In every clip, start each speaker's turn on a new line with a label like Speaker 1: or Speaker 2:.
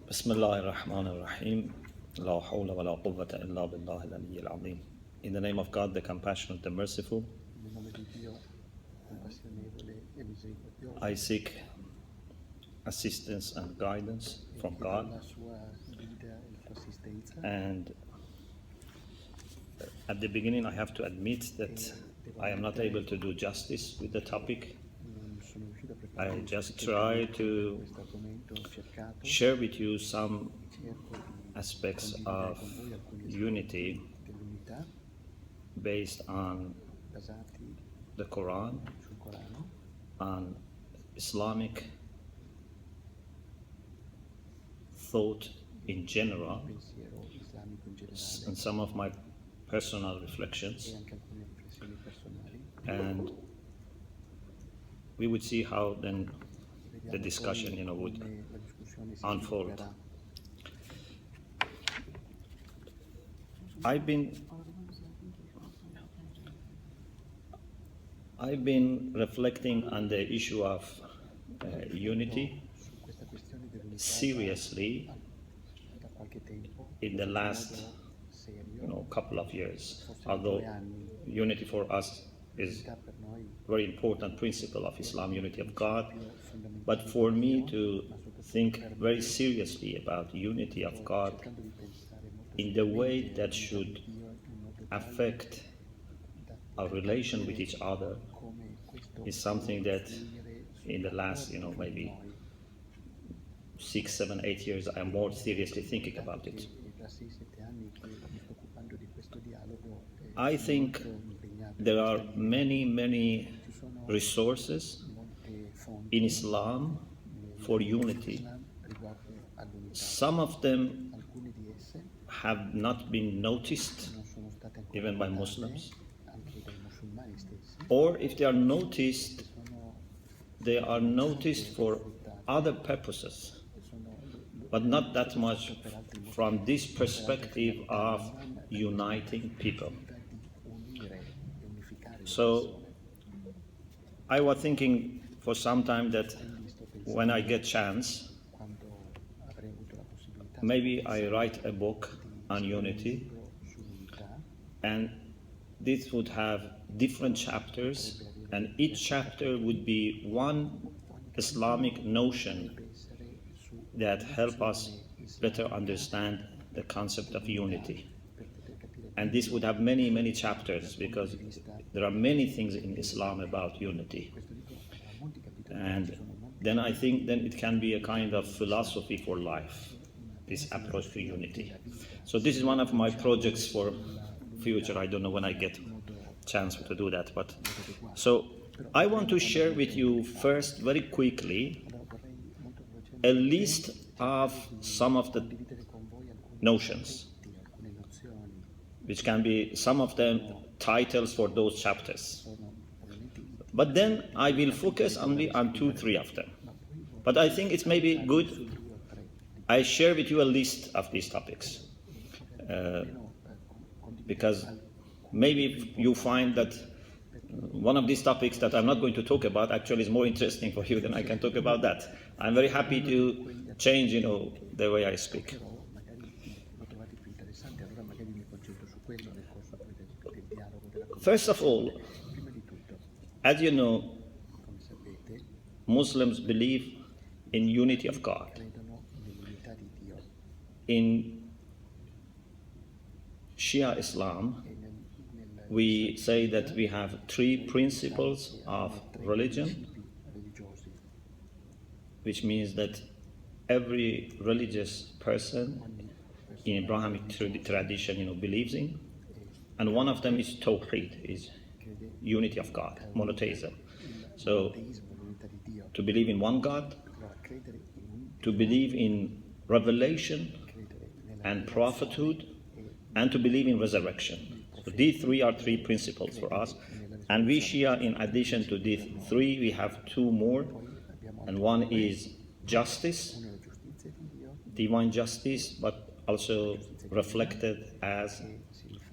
Speaker 1: Bismillah ar-Rahman ar-Rahim. La hawla wa la quwwata illa billah al-aliy al-azim. In the name of God, the compassionate, the merciful,
Speaker 2: Nel nome di Dio, compassionevole e misericordioso,
Speaker 1: I seek assistance and guidance
Speaker 2: e
Speaker 1: from
Speaker 2: chiedo
Speaker 1: God.
Speaker 2: la sua guida e la sua assistenza.
Speaker 1: And at the beginning, I have to admit that I am not able to do justice with the topic.
Speaker 2: Non sono riuscito a preparare
Speaker 1: I just try to
Speaker 2: questo argomento, ho cercato
Speaker 1: share with you some
Speaker 2: e cerco di
Speaker 1: aspects
Speaker 2: condividere
Speaker 1: of
Speaker 2: con voi alcuni
Speaker 1: unity
Speaker 2: aspetti dell'unità
Speaker 1: based on
Speaker 2: basati
Speaker 1: the Quran,
Speaker 2: sul Corano,
Speaker 1: on Islamic thought in general,
Speaker 2: pensiero islamico in generale
Speaker 1: and some of my personal
Speaker 2: e
Speaker 1: reflections,
Speaker 2: anche alcune riflessioni personali.
Speaker 1: and we would see how then
Speaker 2: Vediamo
Speaker 1: the discussion,
Speaker 2: poi
Speaker 1: would
Speaker 2: come la discussione si
Speaker 1: unfold.
Speaker 2: svilupperà.
Speaker 1: I've been reflecting on the issue of unity
Speaker 2: Su questa questione dell'unità
Speaker 1: seriously
Speaker 2: da qualche tempo,
Speaker 1: in the last
Speaker 2: serio,
Speaker 1: couple of years,
Speaker 2: forse
Speaker 1: although
Speaker 2: 2 anni.
Speaker 1: unity for us is
Speaker 2: L'unità per noi
Speaker 1: a very important principle of Islam, unity of God.
Speaker 2: più fondamentale,
Speaker 1: But for me to think very seriously about unity of God
Speaker 2: cercando di pensare molto
Speaker 1: in the way
Speaker 2: seriamente
Speaker 1: that
Speaker 2: all'unità
Speaker 1: should
Speaker 2: di Dio in modo
Speaker 1: affect
Speaker 2: da
Speaker 1: our relation with each other
Speaker 2: come questo
Speaker 1: is something that
Speaker 2: influire
Speaker 1: in the last,
Speaker 2: su
Speaker 1: maybe
Speaker 2: noi.
Speaker 1: 6, 7, 8 years, I'm more seriously thinking about it.
Speaker 2: È da 6-7 anni che mi sto occupando di questo dialogo e
Speaker 1: I
Speaker 2: sono
Speaker 1: think
Speaker 2: molto impegnato
Speaker 1: there
Speaker 2: in
Speaker 1: are
Speaker 2: questa linea.
Speaker 1: many
Speaker 2: Ci sono
Speaker 1: resources
Speaker 2: molte fonti
Speaker 1: in Islam for unity.
Speaker 2: Islam riguardo all'unità.
Speaker 1: Some of them
Speaker 2: Alcune di esse
Speaker 1: have not been noticed,
Speaker 2: non sono state ancora
Speaker 1: even by
Speaker 2: notate
Speaker 1: Muslims,
Speaker 2: anche dai musulmani stessi.
Speaker 1: or if they are noticed,
Speaker 2: Sono,
Speaker 1: they are noticed for other purposes, but not that much from this perspective of uniting people.
Speaker 2: di unire e unificare le
Speaker 1: So
Speaker 2: persone.
Speaker 1: I was thinking for some time that
Speaker 2: Quindi sto pensando
Speaker 1: when I get chance,
Speaker 2: quando avrei avuto la possibilità
Speaker 1: maybe I write a book on unity,
Speaker 2: sull'unità,
Speaker 1: and this would have different chapters, and each chapter would be one Islamic notion
Speaker 2: deve essere su
Speaker 1: that help us better understand the concept of unity.
Speaker 2: per poter capire
Speaker 1: And this would have many, many chapters, because there are many things in Islam about unity.
Speaker 2: questo libro ha molti capitoli,
Speaker 1: And then I think then it can be a kind of philosophy for life, this approach to unity. So this is one of my projects for future. I don't know when I get chance to do that, but so I want to share with you first, very quickly,
Speaker 2: vorrei molto
Speaker 1: a list of some of the
Speaker 2: condividere con voi alcune
Speaker 1: notions,
Speaker 2: alcune nozioni.
Speaker 1: which can be some of them titles for those chapters.
Speaker 2: Sono probabilmente
Speaker 1: But then I will focus only on 2, 3 of them. But I think it's maybe good I share with you a list of these topics, because maybe you find that one of these topics that I'm not going to talk about actually is more interesting for you than I can talk about that. I'm very happy to change, the way I speak.
Speaker 2: però magari lo trovate più interessante, allora magari mi concentro su quello nel corso poi del dialogo della
Speaker 1: First of all,
Speaker 2: prima di tutto,
Speaker 1: as you know,
Speaker 2: come sapete,
Speaker 1: Muslims believe in unity of God.
Speaker 2: credono nell'unità di Dio
Speaker 1: In Shia Islam,
Speaker 2: e nel
Speaker 1: we say that we have 3 principles of religion,
Speaker 2: principi religiosi.
Speaker 1: which means that every religious person in Abrahamic tradition, believes in, and one of them is Tawheed, is unity of God, monotheism. So
Speaker 2: Teismo, l'unità di Dio.
Speaker 1: to believe in one God,
Speaker 2: Allora, credere in un
Speaker 1: to believe in revelation
Speaker 2: credere nella
Speaker 1: and prophethood, and to believe in resurrection. So these 3 are 3 principles for us. And we Shia, in addition to these 3, we have 2 more, and one is justice,
Speaker 2: una giustizia di Dio
Speaker 1: divine justice, but also reflected as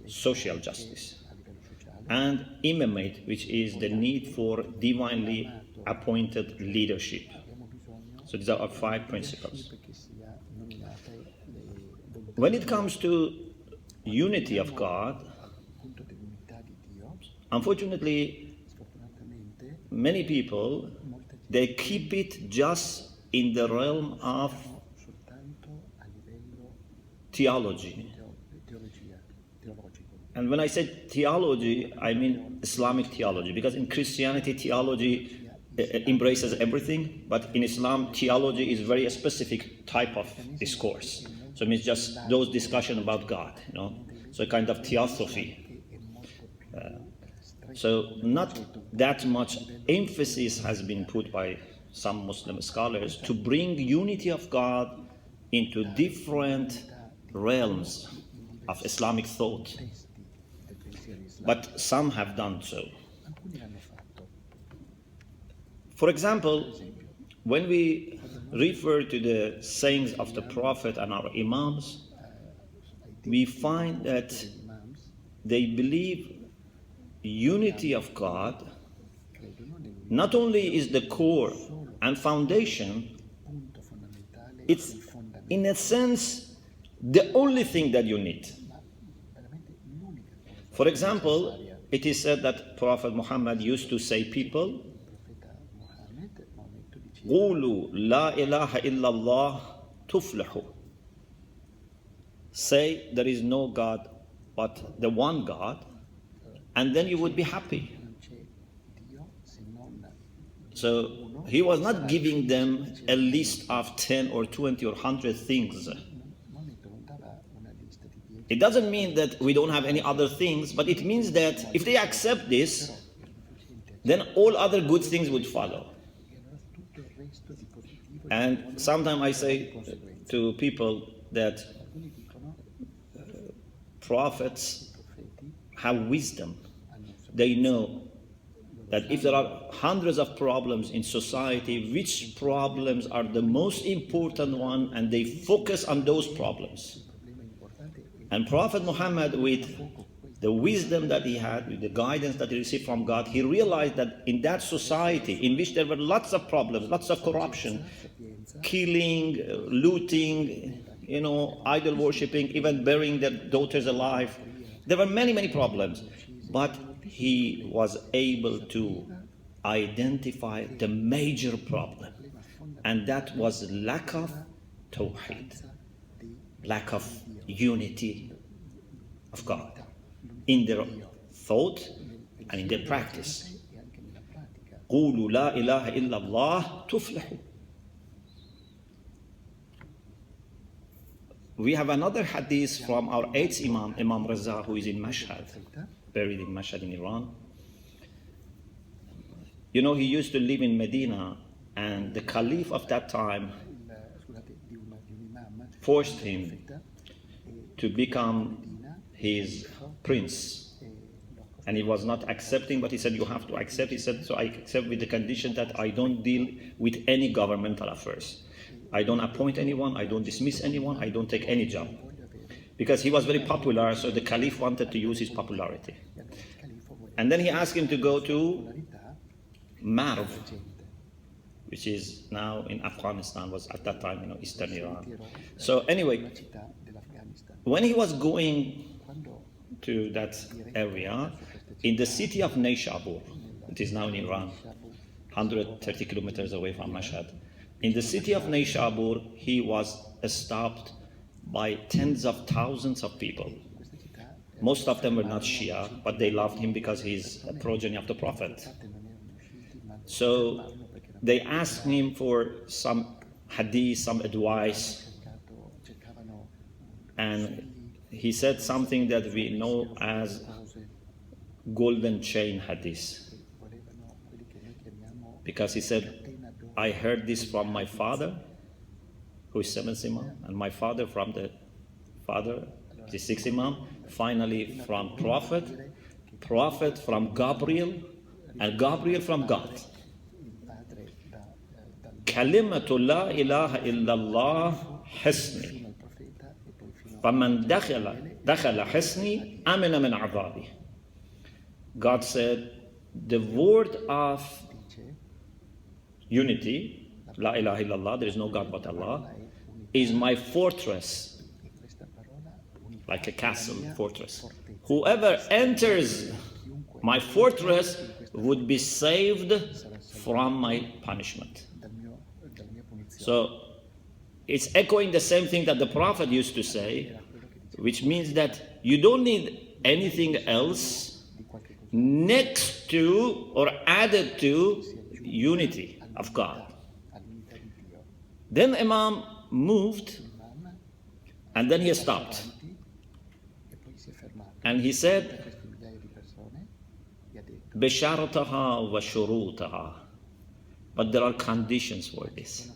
Speaker 1: social justice,
Speaker 2: a livello sociale,
Speaker 1: and imamate, which is the need for divinely appointed leadership.
Speaker 2: abbiamo bisogno
Speaker 1: So these are our 5 principles.
Speaker 2: che sia nominato
Speaker 1: when it comes to unity of God,
Speaker 2: punto dell'unità di Dio,
Speaker 1: unfortunately,
Speaker 2: sfortunatamente
Speaker 1: many people,
Speaker 2: molta gente
Speaker 1: they keep it just in the realm of
Speaker 2: soltanto a livello
Speaker 1: theology.
Speaker 2: teologico.
Speaker 1: And when I say theology, I mean Islamic theology, because in Christianity, theology embraces everything, but in Islam, theology is very specific type of discourse. So it means just those discussion about God, you know, so a kind of theosophy. So not that much emphasis has been put by some Muslim scholars to bring unity of God into different realms of Islamic thought. But some have done so.
Speaker 2: Alcuni l'hanno fatto.
Speaker 1: For example, when we refer to the sayings of the Prophet and our Imams, we find that they believe unity of God not only is the core and foundation,
Speaker 2: Punto fondamentale,
Speaker 1: it's
Speaker 2: il fondamento,
Speaker 1: in a sense the only thing that you need.
Speaker 2: ma veramente l'unica cosa.
Speaker 1: For example, it is said that Prophet Muhammad used to say people,
Speaker 2: Il profeta Maometto diceva
Speaker 1: قولوا لا إله إلا الله تفلحوا. Say there is no God but the one God, and then you would be happy.
Speaker 2: non c'è Dio se non
Speaker 1: So he was not giving them a list of 10 or 20 or 100 things.
Speaker 2: Maometto non dava una lista di 10.
Speaker 1: It doesn't mean that we don't have any other things, but it means that if they accept this, then all other good things would follow.
Speaker 2: E allora tutto il resto di positivo
Speaker 1: And sometimes I say to people that
Speaker 2: alcuni dicono
Speaker 1: prophets
Speaker 2: profeti
Speaker 1: have wisdom.
Speaker 2: hanno saputo
Speaker 1: They know that if there are hundreds of problems in society, which problems are the most important one, and they focus on those problems.
Speaker 2: problema importante e
Speaker 1: And Prophet Muhammad, with the wisdom that he had, with the guidance that he received from God, he realized that in that society in which there were lots of problems, lots of corruption,
Speaker 2: sapienza
Speaker 1: killing, looting, you know, idol worshipping, even burying their daughters alive, there were many, many problems. But he was able to identify the major problem, and that was lack of tawheed, lack of unity of God in their thought and in their practice.
Speaker 2: e anche nella pratica.
Speaker 1: قولوا لا إله إلا الله تفلحوا. We have another hadith from our eighth Imam, Imam Raza, who is in Mashhad, buried in Mashhad in Iran. You know, he used to live in Medina, and the Caliph of that time
Speaker 2: Scusate, di un imam
Speaker 1: forced him
Speaker 2: profeta
Speaker 1: to become his prince. And he was not accepting, but he said, you have to accept. He said, so I accept with the condition that I don't deal with any governmental affairs. I don't appoint anyone, I don't dismiss anyone, I don't take any job. Because he was very popular, so the Caliph wanted to use his popularity. And then he asked him to go to Marv, which is now in Afghanistan, was at that time, you know, Eastern Iran. So anyway,
Speaker 2: città dell'Afghanistan.
Speaker 1: when he was going
Speaker 2: Quando
Speaker 1: to that area, in the city of Neyshabur, it is now in Iran, 130 kilometers away from Mashhad. In the city of Neyshabur, he was stopped by tens of thousands of people.
Speaker 2: questa città
Speaker 1: Most of them were not Shia, but they loved him because he's a progeny of the Prophet.
Speaker 2: non erano usciti, ma
Speaker 1: So they asked him for some hadith, some advice,
Speaker 2: cercavano
Speaker 1: and he said something that we know as
Speaker 2: cose,
Speaker 1: golden chain hadith.
Speaker 2: volevano quelli che noi chiamiamo
Speaker 1: Because he said,
Speaker 2: catena d'oro.
Speaker 1: I heard this from my father, who is seventh Imam, and my father from the father, the sixth Imam, finally from Prophet, Prophet from Gabriel, and Gabriel from God.
Speaker 2: Il padre dal
Speaker 1: Kalimatu la ilaha illallah hisni.
Speaker 2: fino al profeta e poi fino
Speaker 1: فَمَنْ دَخَلَ حِسْنِي أَمِنَ مِنْ عَذَابِي. God said, the word of
Speaker 2: dice
Speaker 1: unity, La ilaha illallah, there is no God but Allah, is my fortress.
Speaker 2: e questa parola
Speaker 1: like a castle, fortress. Whoever enters my fortress would be saved from my punishment. So it's echoing the same thing that the Prophet used to say, which means that you don't need anything else next to or added to unity of God. Then Imam moved, and then he stopped. And he said, بشرطها وشروطها. But there are conditions for this.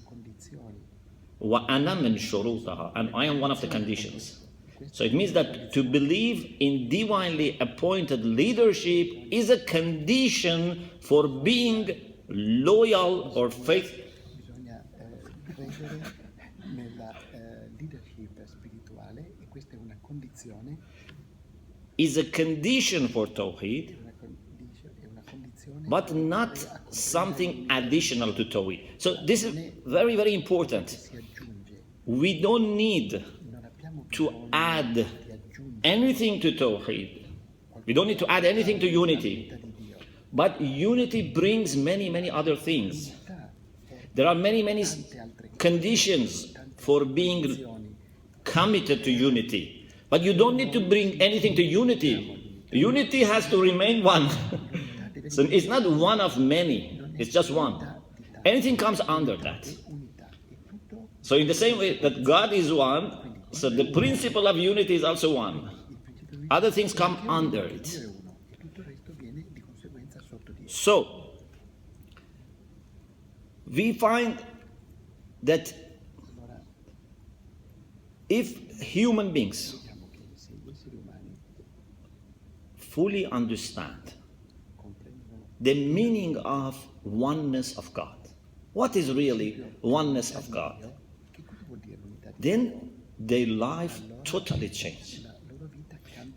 Speaker 1: وأنا من شروطها. And I am one of the conditions. So it means that to believe in divinely appointed leadership is a condition for being loyal or faithful.
Speaker 2: Bisogna credere nella leadership spirituale, e questa è una condizione.
Speaker 1: Is a condition for Tawheed, but not something additional to Tawheed. So this is very, very important. We don't need to add anything to Tawheed. We don't need to add anything to unity. But unity brings many, many other things. There are many, many conditions for being committed to unity. But you don't need to bring anything to unity. Unity has to remain one. So it's not one of many, it's just one. Anything comes under that. So in the same way that God is one, so the principle of unity is also one. Other things come under it. So we find that if human beings fully understand the meaning of oneness of God, what is really oneness of God, then their life totally changes.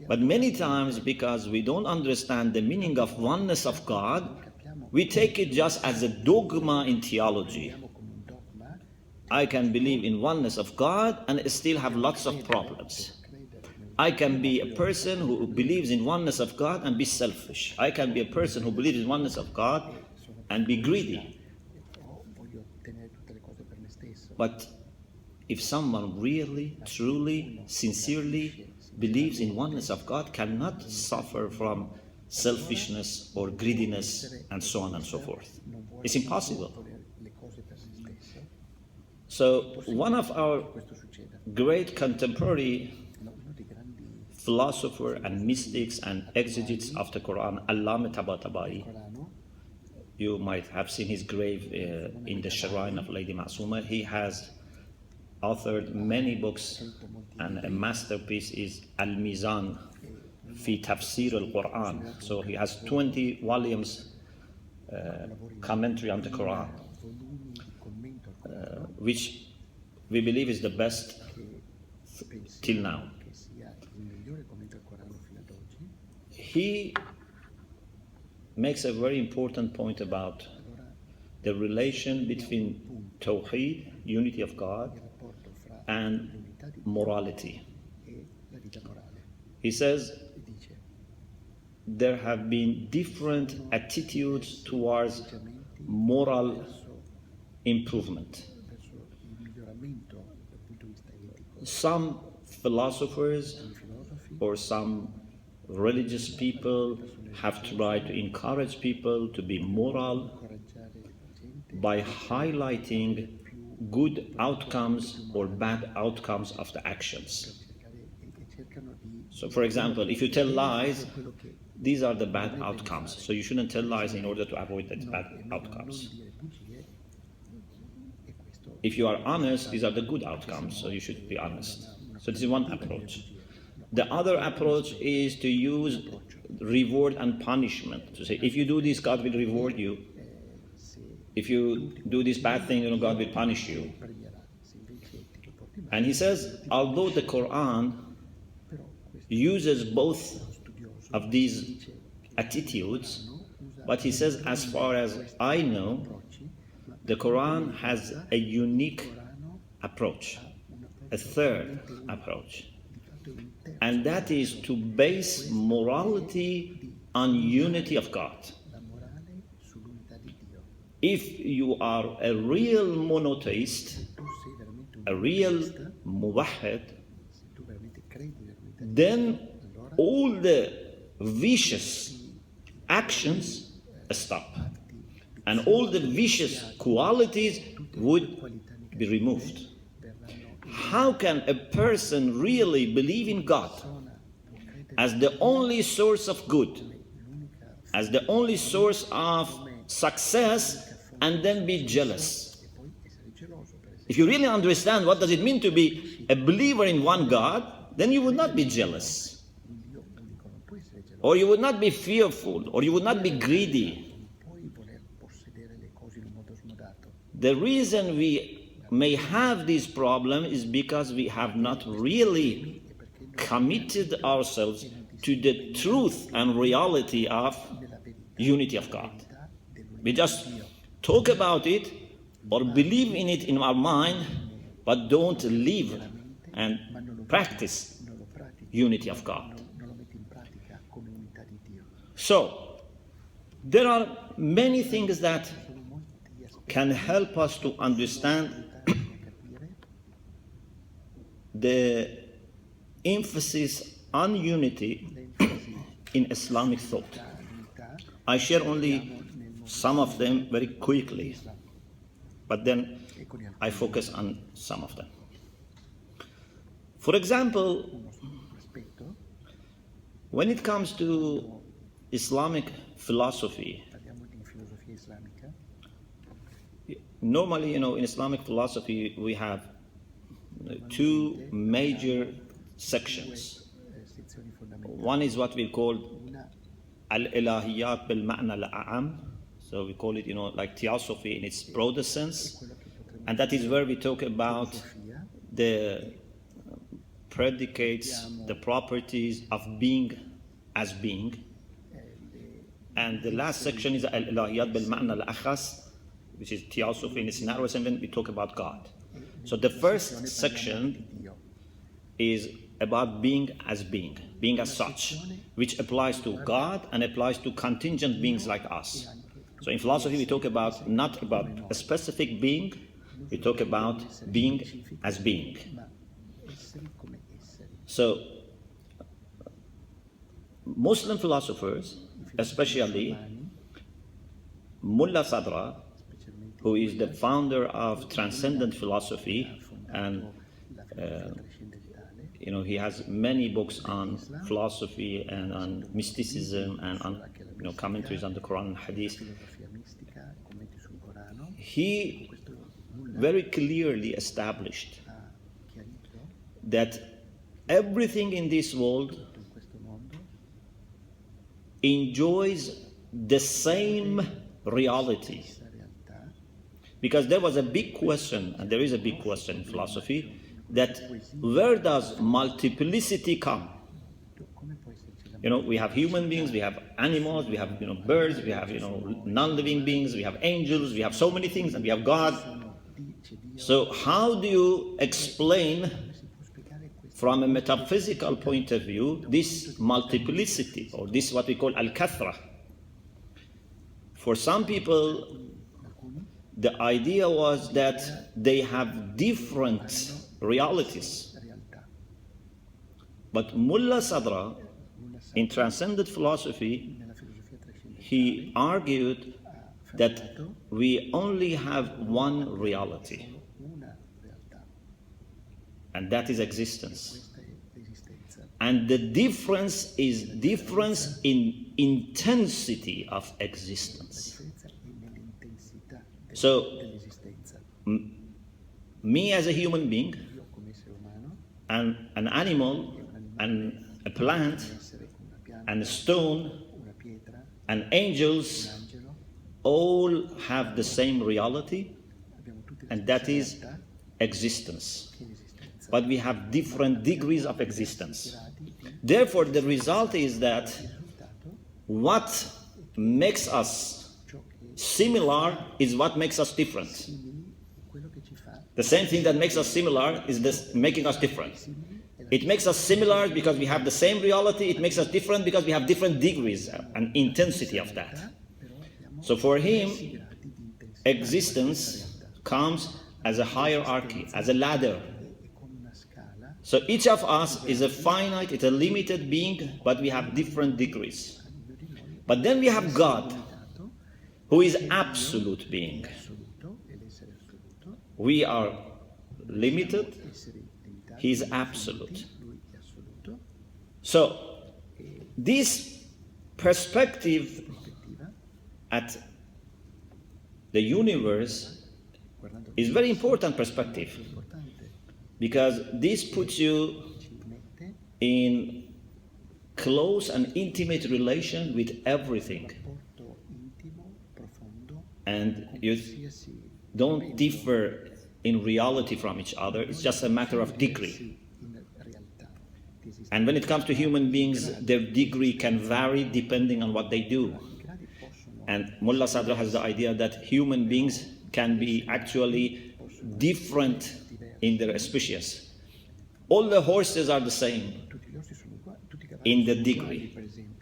Speaker 1: But many times, because we don't understand the meaning of oneness of God, we take it just as a dogma in theology. I can believe in oneness of God and still have lots of problems. I can be a person who believes in oneness of God and be selfish. I can be a person who believes in oneness of God and be greedy. But if someone really, truly, sincerely believes in oneness of God, cannot suffer from selfishness or greediness and so on and so forth. It's impossible. So one of our great contemporary philosopher and mystics and exegetes of the Quran, Allama Tabatabai, you might have seen his grave in the shrine of Lady Masuma. He has authored many books, and a masterpiece is Al-Mizan fi Tafsir al-Quran. So he has 20 volumes commentary on the Quran, which we believe is the best till now. He makes a very important point about the relation between Tawheed, unity of God, and morality. He says there have been different attitudes towards moral improvement. Some philosophers or some religious people have tried to encourage people to be moral by highlighting good outcomes or bad outcomes of the actions. So for example, if you tell lies, these are the bad outcomes. So you shouldn't tell lies in order to avoid the bad outcomes. If you are honest, these are the good outcomes, so you should be honest. So this is one approach. The other approach is to use reward and punishment. To say, if you do this, God will reward you. If you do this bad thing, God will punish you. And he says, although the Quran uses both of these attitudes, but he says, as far as I know, the Quran has a unique approach, a third approach. and that is to base morality on unity of God.
Speaker 2: la morale sull'unità di Dio.
Speaker 1: If you are a real monotheist,
Speaker 2: Tu sei veramente un
Speaker 1: a real
Speaker 2: monoteista,
Speaker 1: muwahhid,
Speaker 2: se tu veramente credi veramente a Dio,
Speaker 1: then
Speaker 2: allora
Speaker 1: all the vicious actions stop. And all the vicious qualities would be removed. How can a person really believe in God as the only source of good, as the only source of success, and then be jealous? If you really understand what does it mean to be a believer in one God, then you would not be jealous, or you would not be fearful, or you would not be greedy. The reason we may have this problem is because we have not really committed ourselves to the truth and reality of unity of God. We just talk about it or believe in it in our mind, but don't live and practice unity of God. So, there are many things that can help us to understand the emphasis on unity in Islamic thought. I share only some of them very quickly, but then I focus on some of them. For example, when it comes to Islamic philosophy, normally, in Islamic philosophy, we have two major sections. One is what we call al-ilahiyat bil-ma'na al-a'am. So we call it, like theosophy in its broader sense. And that is where we talk about the predicates, the properties of being as being. And the last section is al-ilahiyat bil-ma'na al-akhas, which is theosophy in its narrow sense, and we talk about God. So the first section is about being as such, which applies to God and applies to contingent beings like us. So in philosophy, we talk about not about a specific being, we talk about being as being. So Muslim philosophers, especially Mullah Sadra, who is the founder of transcendent philosophy, and he has many books on philosophy and on mysticism and on commentaries on the Quran and Hadith. He very clearly established that everything in this world enjoys the same reality. Because there was a big question, and there is a big question in philosophy, that where does multiplicity come? We have human beings, we have animals, we have birds, we have non-living beings, we have angels, we have so many things, and we have God. So how do you explain, from a metaphysical point of view, this multiplicity, or this what we call al-kathra? For some people, the idea was that they have different realities. But Mullah Sadra, in transcendent philosophy, he argued that we only have one reality, and that is existence. And the difference is difference in intensity of existence. So, me as a human being, and an animal, and a plant, and a stone, and angels, all have the same reality, and that is existence. But we have different degrees of existence. Therefore, the result is that what makes us similar is what makes us different. The same thing that makes us similar is this making us different. It makes us similar because we have the same reality. It makes us different because we have different degrees and intensity of that. So for him, existence comes as a hierarchy, as a ladder. So each of us is a finite, it's a limited being, but we have different degrees. But then we have God, who is absolute being. We are limited, he is absolute. So this perspective at the universe is very important perspective, because this puts you in close and intimate relation with everything, and you don't differ in reality from each other. It's just a matter of degree. And when it comes to human beings, their degree can vary depending on what they do. And Mullah Sadra has the idea that human beings can be actually different in their species. All the horses are the same in the degree.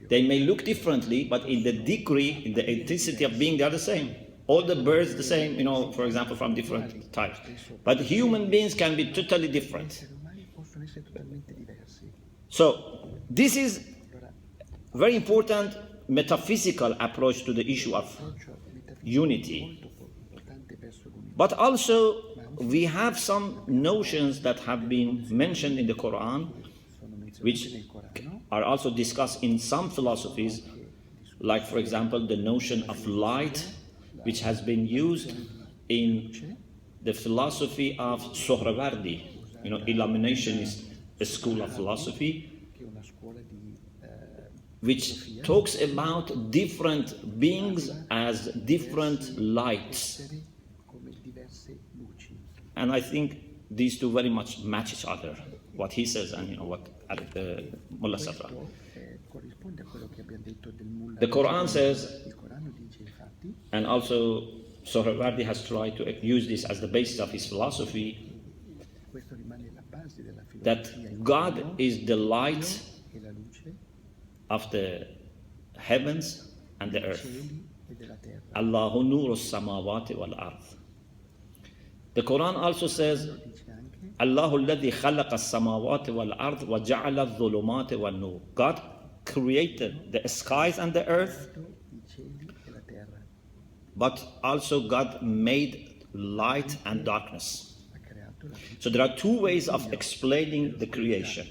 Speaker 1: They may look differently, but in the degree, in the intensity of being, they are the same. All the birds the same, for example, from different types. But human beings can be totally different. So this is very important metaphysical approach to the issue of unity. But also we have some notions that have been mentioned in the Quran, which are also discussed in some philosophies, like for example the notion of light, which has been used in the philosophy of Sohrawardi. Illumination is a school of philosophy which talks about different beings as different lights. And I think these two very much match each other, what he says and what Mullah Sadra. The Quran says, and also Sohrawardi has tried to use this as the basis of his philosophy, that God is the light of the heavens and the earth. Allahu nuru samawati wal ard. The Quran also says, Allahu alladhi khalaqa as-samawati wal ard wa ja'ala adh-dhulumati wan nur. God created the skies and the earth, but also God made light and darkness. So there are two ways of explaining the creation.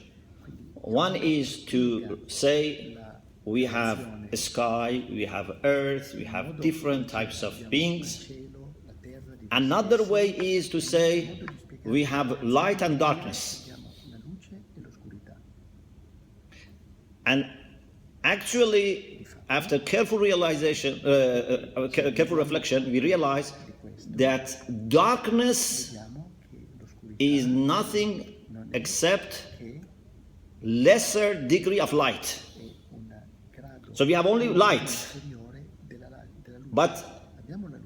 Speaker 1: One is to say we have a sky, we have earth, we have different types of beings. Another way is to say we have light and darkness. And actually, after careful realization, careful reflection, we realize that darkness is nothing except lesser degree of light. So we have only light, but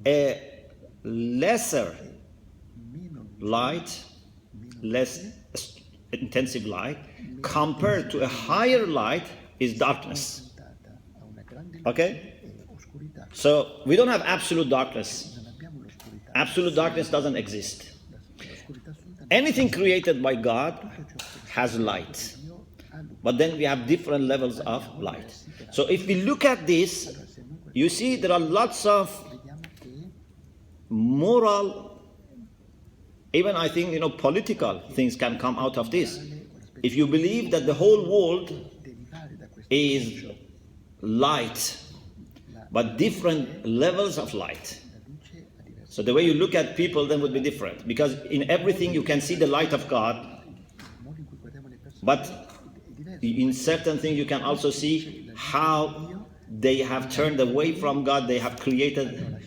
Speaker 1: a lesser light, less intensive light, compared to a higher light is darkness. Okay? So we don't have absolute darkness. Absolute darkness doesn't exist. Anything created by God has light. But then we have different levels of light. So if we look at this, you see there are lots of moral, even I think, political things can come out of this. If you believe that the whole world is light, but different levels of light. So the way you look at people then would be different, because in everything you can see the light of God, but in certain things you can also see how they have turned away from God, they have created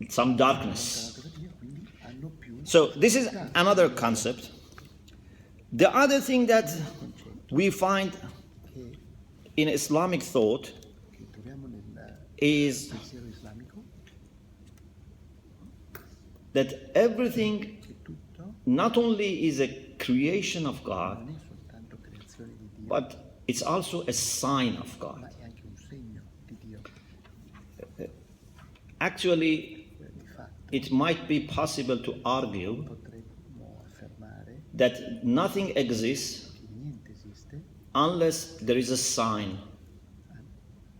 Speaker 1: some darkness. So this is another concept. The other thing that we find in Islamic thought is that everything not only is a creation of God, but it's also a sign of
Speaker 2: ma
Speaker 1: God.
Speaker 2: è anche un segno di Dio.
Speaker 1: Actually,
Speaker 2: Di fatto
Speaker 1: it might be possible to argue
Speaker 2: potremmo affermare
Speaker 1: that nothing exists
Speaker 2: che niente esiste
Speaker 1: unless there is a sign
Speaker 2: a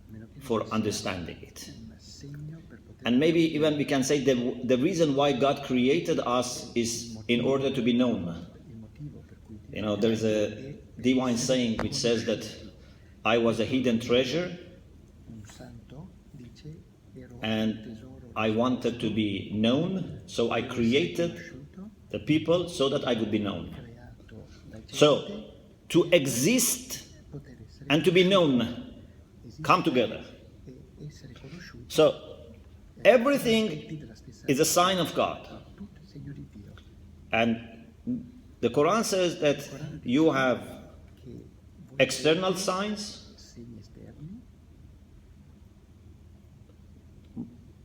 Speaker 2: meno che
Speaker 1: for
Speaker 2: non ci sia
Speaker 1: understanding it.
Speaker 2: un segno per poter
Speaker 1: And maybe even we can say that the reason why God created us is in order to be known.
Speaker 2: il motivo per cui Dio
Speaker 1: You know, there is a divine saying which says that I was a hidden treasure
Speaker 2: un santo dice ero un
Speaker 1: and
Speaker 2: tesoro
Speaker 1: I wanted to be known, so I created
Speaker 2: conosciuto,
Speaker 1: the people so that I would be known.
Speaker 2: creato da gente,
Speaker 1: So, to exist
Speaker 2: poter essere
Speaker 1: and to be known come together.
Speaker 2: e essere conosciuti
Speaker 1: So, everything
Speaker 2: tutti della stessa
Speaker 1: is a sign of God.
Speaker 2: tutto il segno di Dio
Speaker 1: And the Quran says that you have
Speaker 2: che voi
Speaker 1: external signs,
Speaker 2: segni esterni,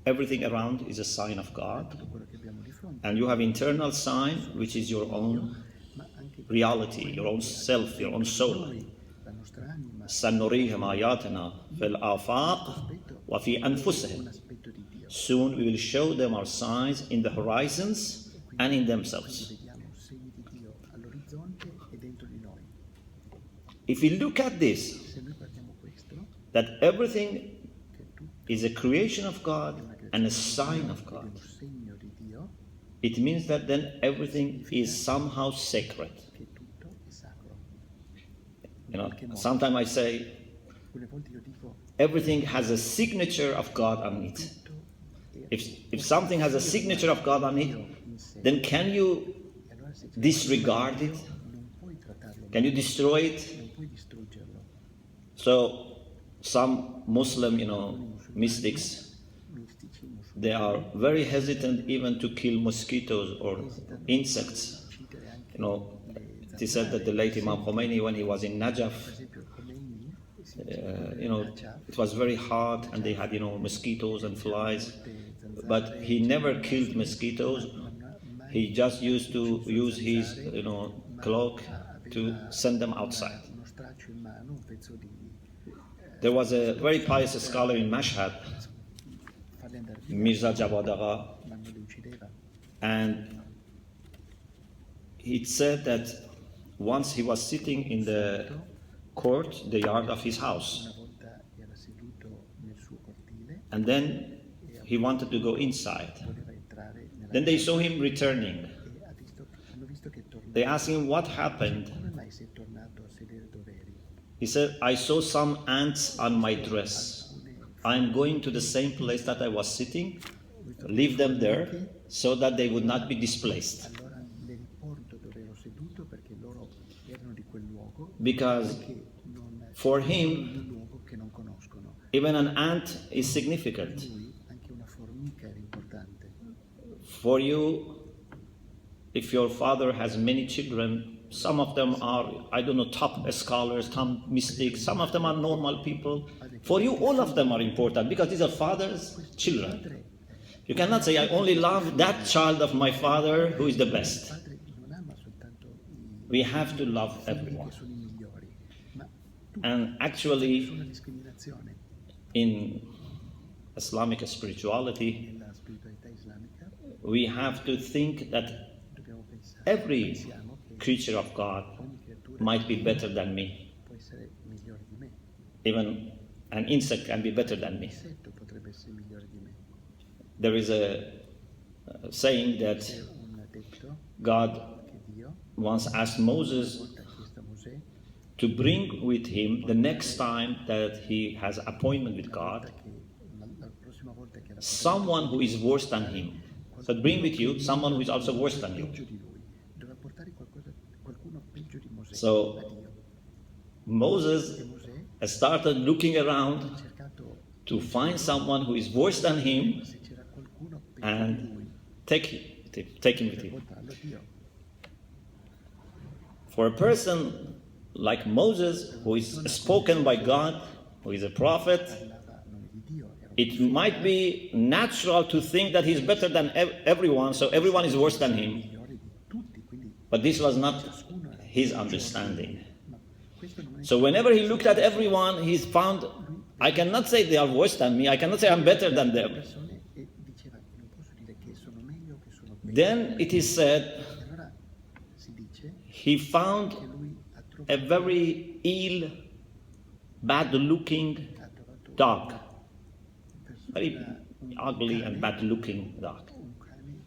Speaker 1: everything around is a sign of God,
Speaker 2: tutto quello che abbiamo di fronte,
Speaker 1: and you have internal sign, which is your own
Speaker 2: ma anche
Speaker 1: reality, your own self, your own soul.
Speaker 2: noi, la nostra anima,
Speaker 1: سنريهم آياتنا في الآفاق وفي
Speaker 2: un
Speaker 1: أنفسهم.
Speaker 2: aspetto di Dio.
Speaker 1: Soon we will show them our signs in the horizons and in themselves.
Speaker 2: Vediamo segni di Dio all'orizzonte e dentro di noi.
Speaker 1: If we look at this,
Speaker 2: Se noi guardiamo questo,
Speaker 1: that everything
Speaker 2: che tutto
Speaker 1: is a creation of God
Speaker 2: è una creazione
Speaker 1: and a
Speaker 2: di
Speaker 1: sign
Speaker 2: Dio
Speaker 1: of
Speaker 2: ed è
Speaker 1: God,
Speaker 2: un segno di Dio,
Speaker 1: it means that then everything is somehow sacred.
Speaker 2: che tutto è sacro.
Speaker 1: You know, sometimes I say
Speaker 2: Alcune volte io dico
Speaker 1: everything has a signature of God on it.
Speaker 2: tutto è
Speaker 1: If something has a signature of God on it,
Speaker 2: in sé.
Speaker 1: then can you
Speaker 2: E allora se c'è
Speaker 1: disregard
Speaker 2: Dio,
Speaker 1: it?
Speaker 2: non puoi trattarlo
Speaker 1: Can
Speaker 2: male,
Speaker 1: you destroy it?
Speaker 2: non puoi distruggerlo.
Speaker 1: So some Muslim, mystics,
Speaker 2: Mistici, musulmani,
Speaker 1: they are very hesitant even to kill mosquitoes or insects.
Speaker 2: uccidere anche
Speaker 1: You know,
Speaker 2: le
Speaker 1: it is said that the late Imam Khomeini, when he was in Najaf,
Speaker 2: per esempio Khomeini si
Speaker 1: it was very hot and they had, mosquitoes and flies. But he never killed mosquitoes. He just used to use his, cloak to send them outside.
Speaker 2: uno straccio in mano, un pezzo di
Speaker 1: There was a very pious scholar in Mashhad,
Speaker 2: farli andare via,
Speaker 1: Mirza Jawad Agha,
Speaker 2: ma non li uccideva.
Speaker 1: and it said that once he was sitting in the court, the yard of his house,
Speaker 2: Una volta era seduto nel suo cortile,
Speaker 1: and then he wanted to go inside.
Speaker 2: voleva entrare nella
Speaker 1: Then they saw him returning.
Speaker 2: e hanno visto che tornava.
Speaker 1: They asked him what happened.
Speaker 2: Come mai sei tornato a sedere dove eri?
Speaker 1: He said, I saw some ants on my dress. I'm going to the same place that I was sitting, leave them there so that they would not be displaced.
Speaker 2: Allora le riporto dove ero seduto perché loro erano di quel luogo,
Speaker 1: Because
Speaker 2: che non
Speaker 1: for
Speaker 2: sono
Speaker 1: him,
Speaker 2: in un luogo che non conoscono.
Speaker 1: even an ant is significant.
Speaker 2: Lui anche una formica era importante.
Speaker 1: For you, if your father has many children, some of them are, top scholars, some mystics, some of them are normal people. For you, all of them are important because these are father's children.
Speaker 2: Padre,
Speaker 1: You cannot say, I only love that child of my father who is the best.
Speaker 2: padre non ama soltanto i
Speaker 1: We have to love
Speaker 2: figli
Speaker 1: everyone.
Speaker 2: che sono i migliori, ma
Speaker 1: And actually,
Speaker 2: sulla discriminazione
Speaker 1: in Islamic spirituality,
Speaker 2: nella spiritualità islamica
Speaker 1: we have to think that
Speaker 2: dobbiamo pensare,
Speaker 1: every
Speaker 2: pensiamo che
Speaker 1: creature of God
Speaker 2: ogni creatura
Speaker 1: might be better than me.
Speaker 2: può essere migliore di me,
Speaker 1: Even an insect can be better than me.
Speaker 2: l'insetto potrebbe essere migliore di me.
Speaker 1: There is a saying that
Speaker 2: C'è un detto
Speaker 1: God
Speaker 2: che Dio
Speaker 1: once asked Moses
Speaker 2: una volta ha chiesto a Mosè
Speaker 1: to bring with him the next time that he has appointment with God
Speaker 2: che la prossima volta che era
Speaker 1: someone who is worse than him. So bring with you someone who is also worse than you.
Speaker 2: peggio di lui, doveva portare qualcuno peggio di Mosè
Speaker 1: So-
Speaker 2: a Dio.
Speaker 1: Moses
Speaker 2: E Mosè
Speaker 1: started looking around
Speaker 2: ha cercato
Speaker 1: to find someone who is worse than him
Speaker 2: se c'era qualcuno peggio di
Speaker 1: and
Speaker 2: lui
Speaker 1: take him with
Speaker 2: per
Speaker 1: him.
Speaker 2: portarlo a Dio.
Speaker 1: For a person like Moses, who is spoken by God, who is a prophet,
Speaker 2: Parlava a nome di Dio, era un
Speaker 1: it might be natural to think that he's better than everyone, so everyone is worse than him.
Speaker 2: migliore di tutti, quindi
Speaker 1: But this was not
Speaker 2: ciascuno era
Speaker 1: his understanding.
Speaker 2: ma
Speaker 1: So whenever he looked at everyone, he found, I cannot say they are worse than me, I cannot say I'm better than them.
Speaker 2: persone e diceva non posso dire che sono meglio o che sono peggio.
Speaker 1: Then it is said
Speaker 2: E allora si dice
Speaker 1: he found
Speaker 2: che lui ha
Speaker 1: a
Speaker 2: trovato,
Speaker 1: very ill, bad-looking
Speaker 2: ha trovato
Speaker 1: dog,
Speaker 2: una
Speaker 1: very
Speaker 2: persona, un
Speaker 1: ugly and
Speaker 2: cane,
Speaker 1: bad-looking dog.
Speaker 2: un cane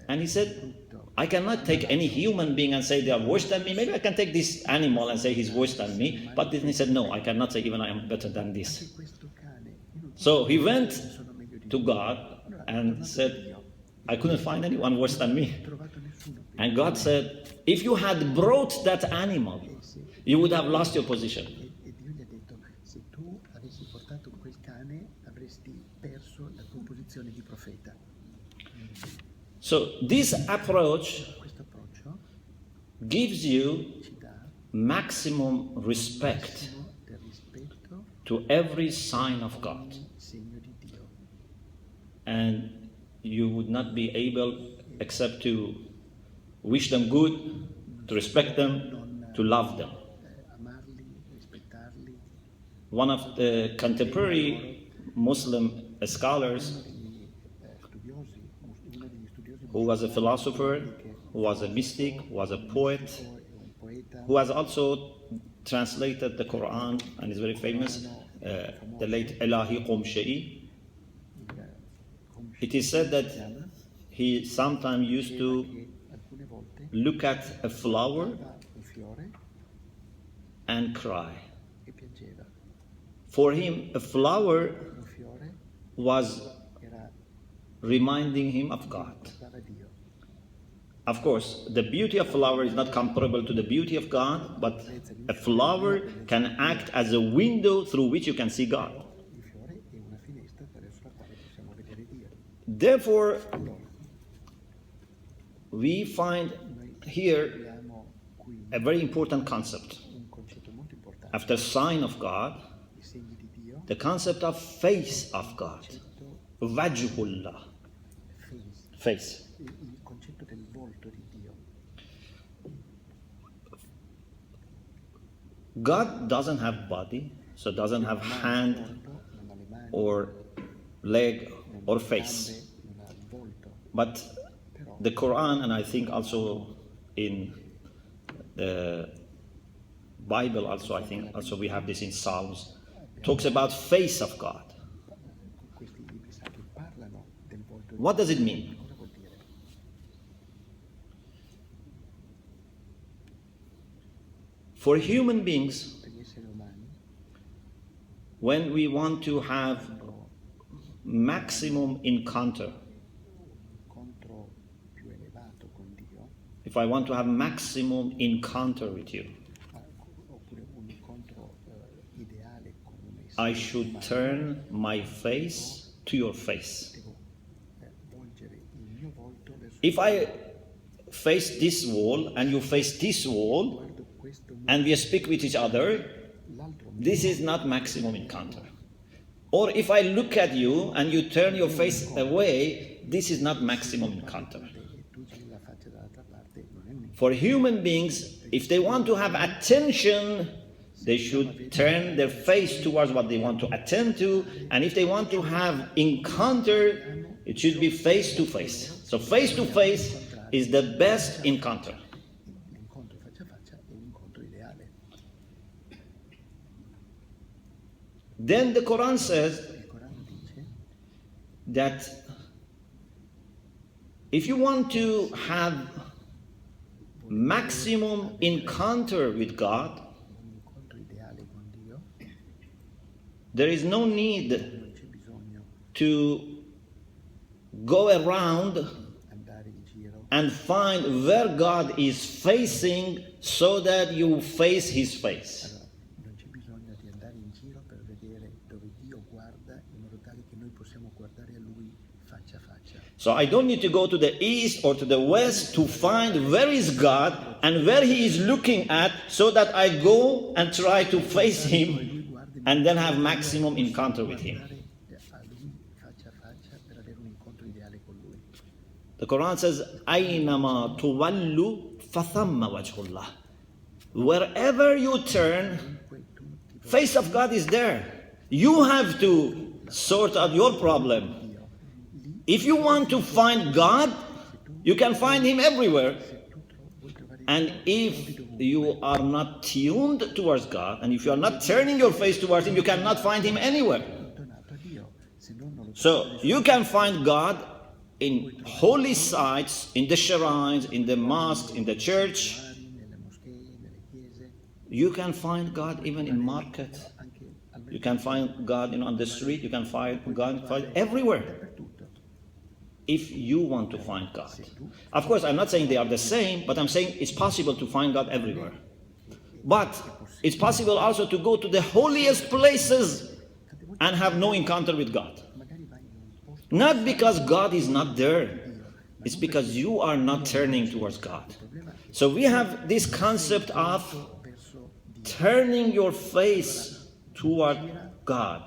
Speaker 1: And he said,
Speaker 2: brutto.
Speaker 1: I cannot take any human being and say they are worse than me. Maybe I can take this animal and say he's worse than me. But then he said, no, I cannot say even I am better than this.
Speaker 2: Anche questo cane, io non
Speaker 1: So he went
Speaker 2: sono meglio di
Speaker 1: to
Speaker 2: lui.
Speaker 1: God
Speaker 2: Allora,
Speaker 1: and
Speaker 2: tornato da
Speaker 1: said,
Speaker 2: Dio,
Speaker 1: I couldn't find anyone worse than me.
Speaker 2: non ho trovato nessuno peggio.
Speaker 1: And God said, if you had brought that animal, you would have lost your position.
Speaker 2: E Dio gli ha detto, se tu avessi portato quel cane avresti perso la tua posizione di profeta.
Speaker 1: So this approach
Speaker 2: Questo approccio
Speaker 1: gives you
Speaker 2: ci dà
Speaker 1: maximum respect
Speaker 2: massimo del rispetto
Speaker 1: to every sign of God.
Speaker 2: ogni segno di Dio.
Speaker 1: And you would not be able except to wish them good, to respect them, to love them.
Speaker 2: Amarli, rispettarli.
Speaker 1: One of the contemporary Muslim scholars,
Speaker 2: Uno degli studiosi
Speaker 1: who was a philosopher, who was a mystic, who was a poet,
Speaker 2: e un poeta,
Speaker 1: who has also translated the Quran and is very famous, the late Elahi Qomshei. It is said that he sometimes used to
Speaker 2: che alcune volte
Speaker 1: look at a flower
Speaker 2: guardava un fiore
Speaker 1: and cry.
Speaker 2: e piangeva.
Speaker 1: For him, a flower
Speaker 2: Un fiore
Speaker 1: was
Speaker 2: era
Speaker 1: reminding him of God.
Speaker 2: guardava Dio.
Speaker 1: Of course, the beauty of flower is not comparable to the beauty of God, but a flower can act as a window through which you can see God.
Speaker 2: Il fiore è una finestra attraverso la quale possiamo vedere Dio.
Speaker 1: Therefore,
Speaker 2: Allora,
Speaker 1: we find
Speaker 2: noi
Speaker 1: here
Speaker 2: abbiamo qui
Speaker 1: a very important concept.
Speaker 2: un concetto molto importante.
Speaker 1: After sign of God,
Speaker 2: I segni di Dio,
Speaker 1: the concept of face of God.
Speaker 2: il
Speaker 1: Wajhullah. Face.
Speaker 2: il concetto del volto di Dio.
Speaker 1: God doesn't have body, so doesn't have hand
Speaker 2: Volto, non ha le mani,
Speaker 1: or leg
Speaker 2: non
Speaker 1: or
Speaker 2: ha
Speaker 1: face.
Speaker 2: gambe, non ha il volto.
Speaker 1: But
Speaker 2: Però
Speaker 1: the Quran, and I think also in the Bible, also I think also we have this in Psalms, talks about face of God.
Speaker 2: questi libri sacri parlano del volto di
Speaker 1: What does it mean?
Speaker 2: Dio. Cosa vuol dire?
Speaker 1: For human beings,
Speaker 2: Per gli esseri umani,
Speaker 1: when we want to have maximum encounter,
Speaker 2: un incontro più elevato con Dio,
Speaker 1: if I want to have maximum encounter with you,
Speaker 2: oppure un incontro ideale con un essere
Speaker 1: I should
Speaker 2: umano,
Speaker 1: turn my face to your face.
Speaker 2: devo volgere il mio volto verso
Speaker 1: If I face this wall and you face this wall
Speaker 2: guardo questo muro,
Speaker 1: and we speak with each other,
Speaker 2: l'altro muro,
Speaker 1: this is not maximum encounter. Or if I look at you and you turn your face away, this is not maximum encounter.
Speaker 2: e tu giri la faccia dall'altra parte, non è un
Speaker 1: For human beings, if they want to have attention, they should turn their face towards what they want to attend to. And if they want to have encounter, it should be face to face. So face to face is the best encounter.
Speaker 2: l'incontro faccia a faccia, è un incontro ideale.
Speaker 1: Then the Quran says
Speaker 2: Il Corano dice
Speaker 1: that if you want to have maximum encounter with God,
Speaker 2: un incontro ideale con Dio,
Speaker 1: there is no need
Speaker 2: non c'è bisogno
Speaker 1: to go around
Speaker 2: andare in giro
Speaker 1: and find where God is facing so that you face his face.
Speaker 2: allora, non c'è bisogno di andare in giro per vedere dove Dio guarda in modo tale che noi possiamo guardare a Lui faccia a faccia.
Speaker 1: So I don't need to go to the east or to the west to find where is God and where he is looking at so that I go and try to face him and then have maximum encounter with him.
Speaker 2: Guardare a Lui faccia a faccia per avere un incontro ideale con Lui.
Speaker 1: The Quran says, أَيْنَمَا تُوَلُّ فَثَمَّ وَجْهُ اللَّهِ. wherever you turn,
Speaker 2: Dunque tu ti puoi
Speaker 1: face of God is there. You have to sort out your problem.
Speaker 2: Dio. Lì
Speaker 1: If you want to find God, you can find Him everywhere.
Speaker 2: vuoi trovare
Speaker 1: And if you are not tuned towards God, and if you are not turning your face towards Him, you cannot find Him anywhere.
Speaker 2: donato a Dio, se no non lo
Speaker 1: So you can find God in holy sites, in the shrines, in the mosques, in the church.
Speaker 2: trovi nelle moschee, nelle chiese,
Speaker 1: You can find God even in market.
Speaker 2: anche al
Speaker 1: You can find God, on the street. You can find God everywhere.
Speaker 2: dappertutto.
Speaker 1: If you want to find God. Of course, I'm not saying they are the same, but I'm saying it's possible to find God everywhere. But it's possible also to go to the holiest places and have no encounter with God.
Speaker 2: Magari vai in un posto
Speaker 1: Not because God is not there. It's because you are not turning towards God. So we have this concept of
Speaker 2: verso Dio,
Speaker 1: turning your face toward God.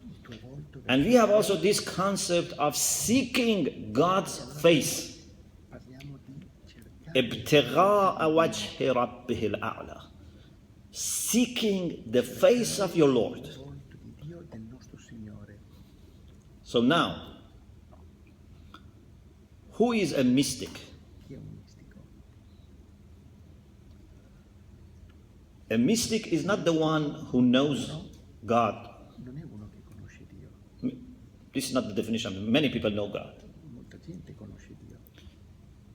Speaker 2: il tuo volto,
Speaker 1: And we have also this concept of seeking God's face.
Speaker 2: parliamo di cercare
Speaker 1: ابتغاء وجه ربه الأعلى. Seeking the face of your Lord.
Speaker 2: il volto di Dio, del nostro Signore.
Speaker 1: So now, who is a mystic?
Speaker 2: Chi è un mistico?
Speaker 1: A mystic is not the one who knows God.
Speaker 2: Non è uno che conosce Dio.
Speaker 1: This is not the definition. Many people know God.
Speaker 2: Molta gente conosce Dio.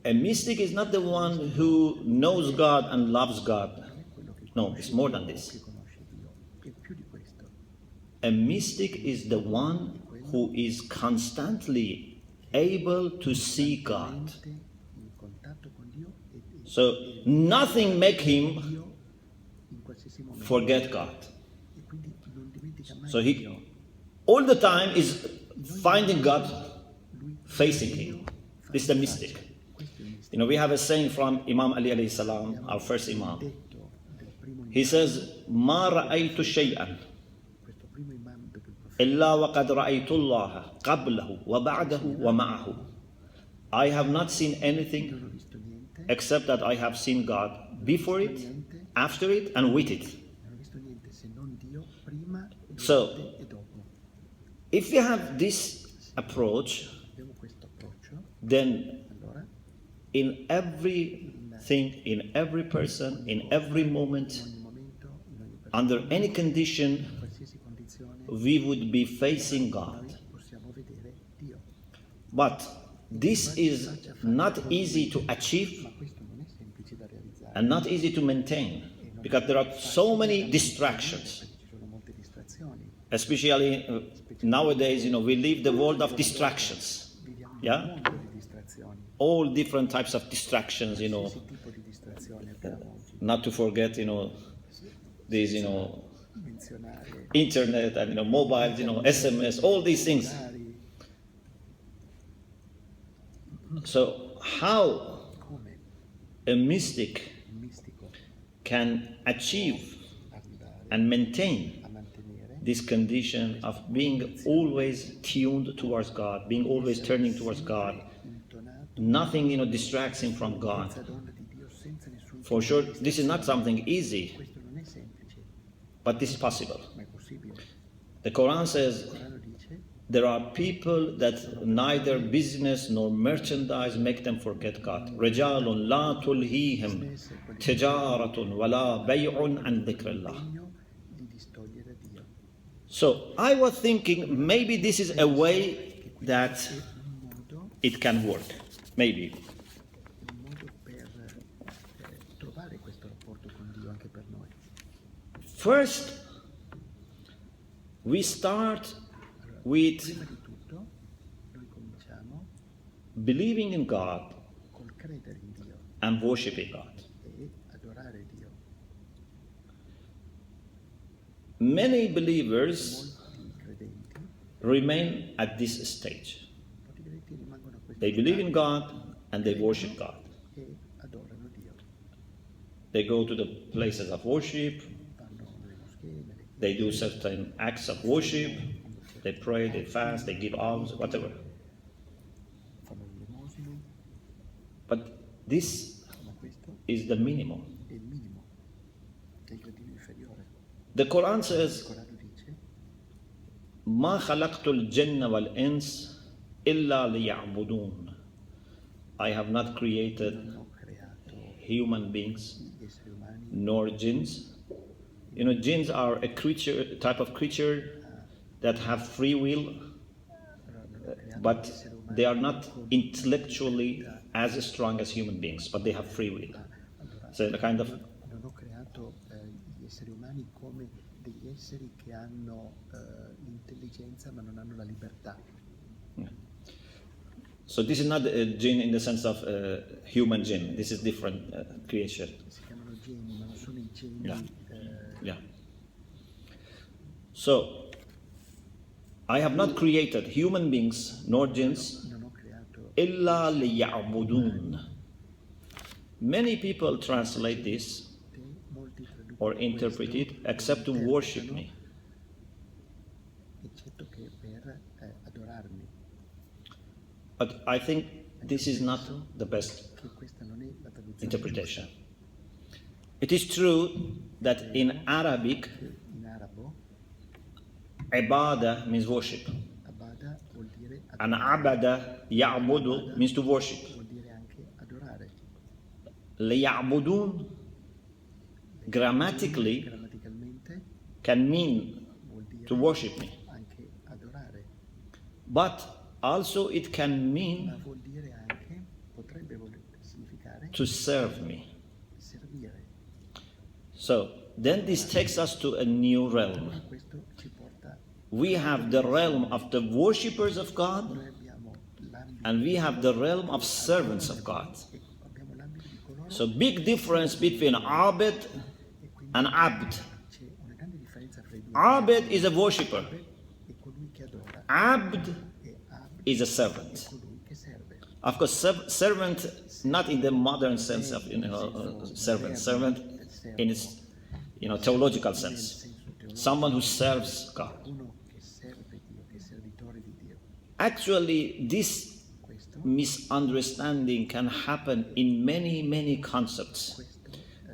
Speaker 1: A mystic is not the one who knows God and loves God.
Speaker 2: Non è quello che
Speaker 1: No,
Speaker 2: conosce
Speaker 1: it's more
Speaker 2: Dio
Speaker 1: than
Speaker 2: o
Speaker 1: this.
Speaker 2: che conosce Dio. È più di questo.
Speaker 1: A mystic is the one who is constantly able to see God.
Speaker 2: Mente in contatto con Dio e
Speaker 1: So nothing make him
Speaker 2: Dio in qualsiasi momento.
Speaker 1: forget God.
Speaker 2: E quindi non dimentica mai
Speaker 1: So
Speaker 2: Dio.
Speaker 1: he all the time is finding God, facing him. This is the mystic.
Speaker 2: Questo è il mistero.
Speaker 1: We have a saying from Imam Ali alayhi salam, our first Imam.
Speaker 2: Detto del primo
Speaker 1: He says, "Ma ra'aytu shay'an
Speaker 2: questo primo imam dopo il profeta
Speaker 1: illa wa qad ra'aytu Allah qablahu wa ba'dahu wa ma'ahu." I have not seen anything
Speaker 2: non ho visto niente,
Speaker 1: except that I have seen God before it, after it, and with it.
Speaker 2: non ho visto niente se non Dio prima,
Speaker 1: So-
Speaker 2: durante e dopo.
Speaker 1: If you have this approach,
Speaker 2: Abbiamo questo approccio,
Speaker 1: then
Speaker 2: allora
Speaker 1: in everything, in every person, in every moment,
Speaker 2: in ogni momento, in ogni persona,
Speaker 1: under any condition,
Speaker 2: in qualsiasi condizione,
Speaker 1: we would be facing God.
Speaker 2: noi possiamo vedere Dio.
Speaker 1: But this is not easy to achieve
Speaker 2: Ma questo non è semplice da realizzare.
Speaker 1: and not easy to maintain because there are so many distractions.
Speaker 2: Perché ci sono molte distrazioni.
Speaker 1: Especially nowadays, we live the world of distractions.
Speaker 2: Viviamo in
Speaker 1: Yeah?
Speaker 2: un mondo di distrazioni.
Speaker 1: All different types of distractions,
Speaker 2: Qualsiasi tipo di distrazione abbiamo oggi.
Speaker 1: not to forget, these,
Speaker 2: Menzionare
Speaker 1: internet and, mobiles, SMS, all these things.
Speaker 2: cellulari,
Speaker 1: So how
Speaker 2: come
Speaker 1: a mystic
Speaker 2: un mistico
Speaker 1: can achieve
Speaker 2: arrivare
Speaker 1: and maintain
Speaker 2: a mantenere
Speaker 1: this condition of being always tuned towards God, being always turning towards God.
Speaker 2: intonato
Speaker 1: Nothing, distracts him from God.
Speaker 2: senza donna di Dio, senza nessun
Speaker 1: For
Speaker 2: tipo
Speaker 1: sure,
Speaker 2: di
Speaker 1: this is not something easy,
Speaker 2: questo non è semplice,
Speaker 1: but this is possible.
Speaker 2: ma è possibile.
Speaker 1: The Quran says
Speaker 2: Il Corano dice
Speaker 1: there are people that neither business nor merchandise make them forget God. رجال لا تلهيهم تجارة ولا بيع عن ذكر الله.
Speaker 2: impegno di distogliere Dio.
Speaker 1: So I was thinking maybe this is a way that
Speaker 2: È un modo
Speaker 1: it can work. Maybe.
Speaker 2: per trovare questo rapporto con Dio anche per noi.
Speaker 1: First, we start with
Speaker 2: Prima di tutto, noi cominciamo
Speaker 1: believing in God
Speaker 2: col credere in Dio
Speaker 1: and worshiping God.
Speaker 2: e adorare Dio.
Speaker 1: Many believers
Speaker 2: Molti credenti,
Speaker 1: remain at this stage.
Speaker 2: molti credenti rimangono a questo
Speaker 1: They believe in
Speaker 2: stadio
Speaker 1: God and they worship God.
Speaker 2: e adorano Dio.
Speaker 1: They go to the places of worship,
Speaker 2: Vanno nelle moschee, nelle
Speaker 1: they do certain acts of worship, they pray, they fast, they give alms, whatever.
Speaker 2: fanno l'elemosina,
Speaker 1: But this
Speaker 2: ma questo
Speaker 1: is the minimum.
Speaker 2: è il minimo. sei gradino inferiore.
Speaker 1: The Quran
Speaker 2: Il
Speaker 1: says,
Speaker 2: Corano dice:
Speaker 1: ما خلقت الجن والإنس إلا ليعبدون. I have not created
Speaker 2: non ho creato
Speaker 1: human beings
Speaker 2: gli esseri umani,
Speaker 1: nor jinns. You know, jinns are a creature, type of creature that have free will,
Speaker 2: non ho creato
Speaker 1: but
Speaker 2: gli esseri umani
Speaker 1: they are not
Speaker 2: con
Speaker 1: intellectually
Speaker 2: libertà.
Speaker 1: as strong as human beings, but they have free will.
Speaker 2: Allora,
Speaker 1: So a kind of
Speaker 2: non ho creato gli esseri umani come degli esseri che hanno l'intelligenza ma non hanno la libertà.
Speaker 1: so this is not a jinn in the sense of human jinn. This is different creation.
Speaker 2: Si chiamano geni, ma non sono i geni.
Speaker 1: Yeah. Yeah. So I have not created human beings nor jinns
Speaker 2: Non ho creato
Speaker 1: illa liya'budun. Many people translate this
Speaker 2: te, molti traducono
Speaker 1: or interpret
Speaker 2: questo,
Speaker 1: it except to worship me.
Speaker 2: eccetto che per adorarmi.
Speaker 1: But I think this is not the best
Speaker 2: Che questa non è la traduzione
Speaker 1: interpretation. It is true that in Arabic,
Speaker 2: giusta. In arabo,
Speaker 1: ibadah means worship.
Speaker 2: abada vuol dire
Speaker 1: And abada ya'budu means to worship.
Speaker 2: vuol dire anche adorare.
Speaker 1: Liya'budun grammatically
Speaker 2: Grammaticalmente
Speaker 1: can mean
Speaker 2: vuol dire
Speaker 1: to worship me.
Speaker 2: anche adorare,
Speaker 1: But also it can
Speaker 2: ma
Speaker 1: mean
Speaker 2: vuol dire anche, potrebbe significare
Speaker 1: to serve me.
Speaker 2: servire.
Speaker 1: So then this takes us to a new realm.
Speaker 2: Questo ci porta,
Speaker 1: We have the realm of the worshippers of God,
Speaker 2: noi abbiamo l'ambito
Speaker 1: and we have the realm of servants of God.
Speaker 2: e abbiamo l'ambito di coloro
Speaker 1: So big difference between abed
Speaker 2: e quindi
Speaker 1: and abd.
Speaker 2: c'è una grande differenza fra i due.
Speaker 1: Abed is a worshipper.
Speaker 2: È colui che adora
Speaker 1: Abd
Speaker 2: e abd
Speaker 1: is a
Speaker 2: è
Speaker 1: servant.
Speaker 2: colui che serve.
Speaker 1: Of course, servant not in the modern sense of servant. Servant in its theological sense. Someone who serves God.
Speaker 2: Uno che serve Dio, che è servitore di Dio.
Speaker 1: Actually, this
Speaker 2: Questo,
Speaker 1: misunderstanding can happen in many concepts.
Speaker 2: questo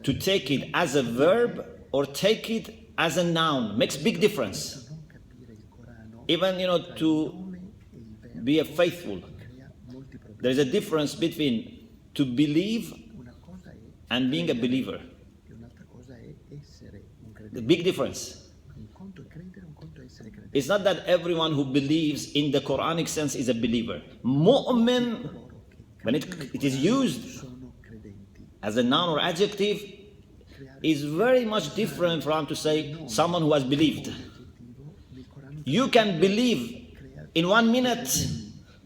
Speaker 1: To take it as a verb or take it as a noun makes big difference.
Speaker 2: non capire il Corano
Speaker 1: Even
Speaker 2: tra il
Speaker 1: to
Speaker 2: nome e il verbo
Speaker 1: be a faithful,
Speaker 2: crea molti problemi.
Speaker 1: there is a difference between to believe
Speaker 2: Una cosa è
Speaker 1: and being a believer.
Speaker 2: e un'altra cosa è essere un
Speaker 1: The
Speaker 2: credente.
Speaker 1: big difference.
Speaker 2: Un conto è credere, un conto è essere credente.
Speaker 1: It's not that everyone who believes in the Quranic sense is a believer. Mu'min,
Speaker 2: Coloro che
Speaker 1: when it is used
Speaker 2: sono credenti.
Speaker 1: as a noun or adjective,
Speaker 2: Creare
Speaker 1: is very much different from to say someone who has believed.
Speaker 2: l'aggettivo nel Corano
Speaker 1: You can believe in 1 minute,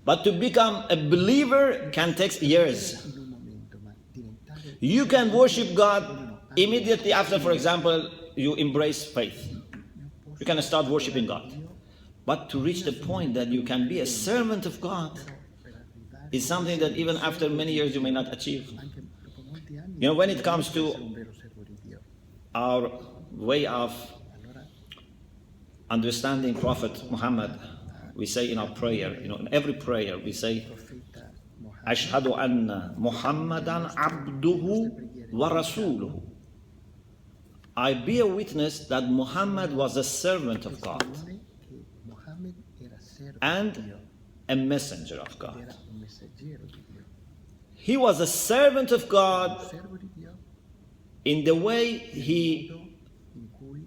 Speaker 1: but to become a believer can take years.
Speaker 2: in un momento, ma diventare
Speaker 1: You can worship God immediately after, for example, you embrace faith. You can start worshiping God. But to reach the point that you can be a servant of God
Speaker 2: per arrivare
Speaker 1: is something that even after many years you may not achieve.
Speaker 2: anche dopo molti anni
Speaker 1: You know, when it comes
Speaker 2: essere
Speaker 1: to
Speaker 2: un vero servo di Dio.
Speaker 1: our way of
Speaker 2: Allora
Speaker 1: understanding Prophet Muhammad, we say in our prayer, in every prayer we say,
Speaker 2: il profeta Mohammed
Speaker 1: Ashhadu anna Muhammadan abduhu wa rasuluhu. I bear witness that Muhammad was a servant of God
Speaker 2: che Mohammed era servo di
Speaker 1: and
Speaker 2: Dio,
Speaker 1: a messenger of God.
Speaker 2: era un messaggero di Dio,
Speaker 1: He was a servant of God
Speaker 2: servo di Dio
Speaker 1: in the way he
Speaker 2: in cui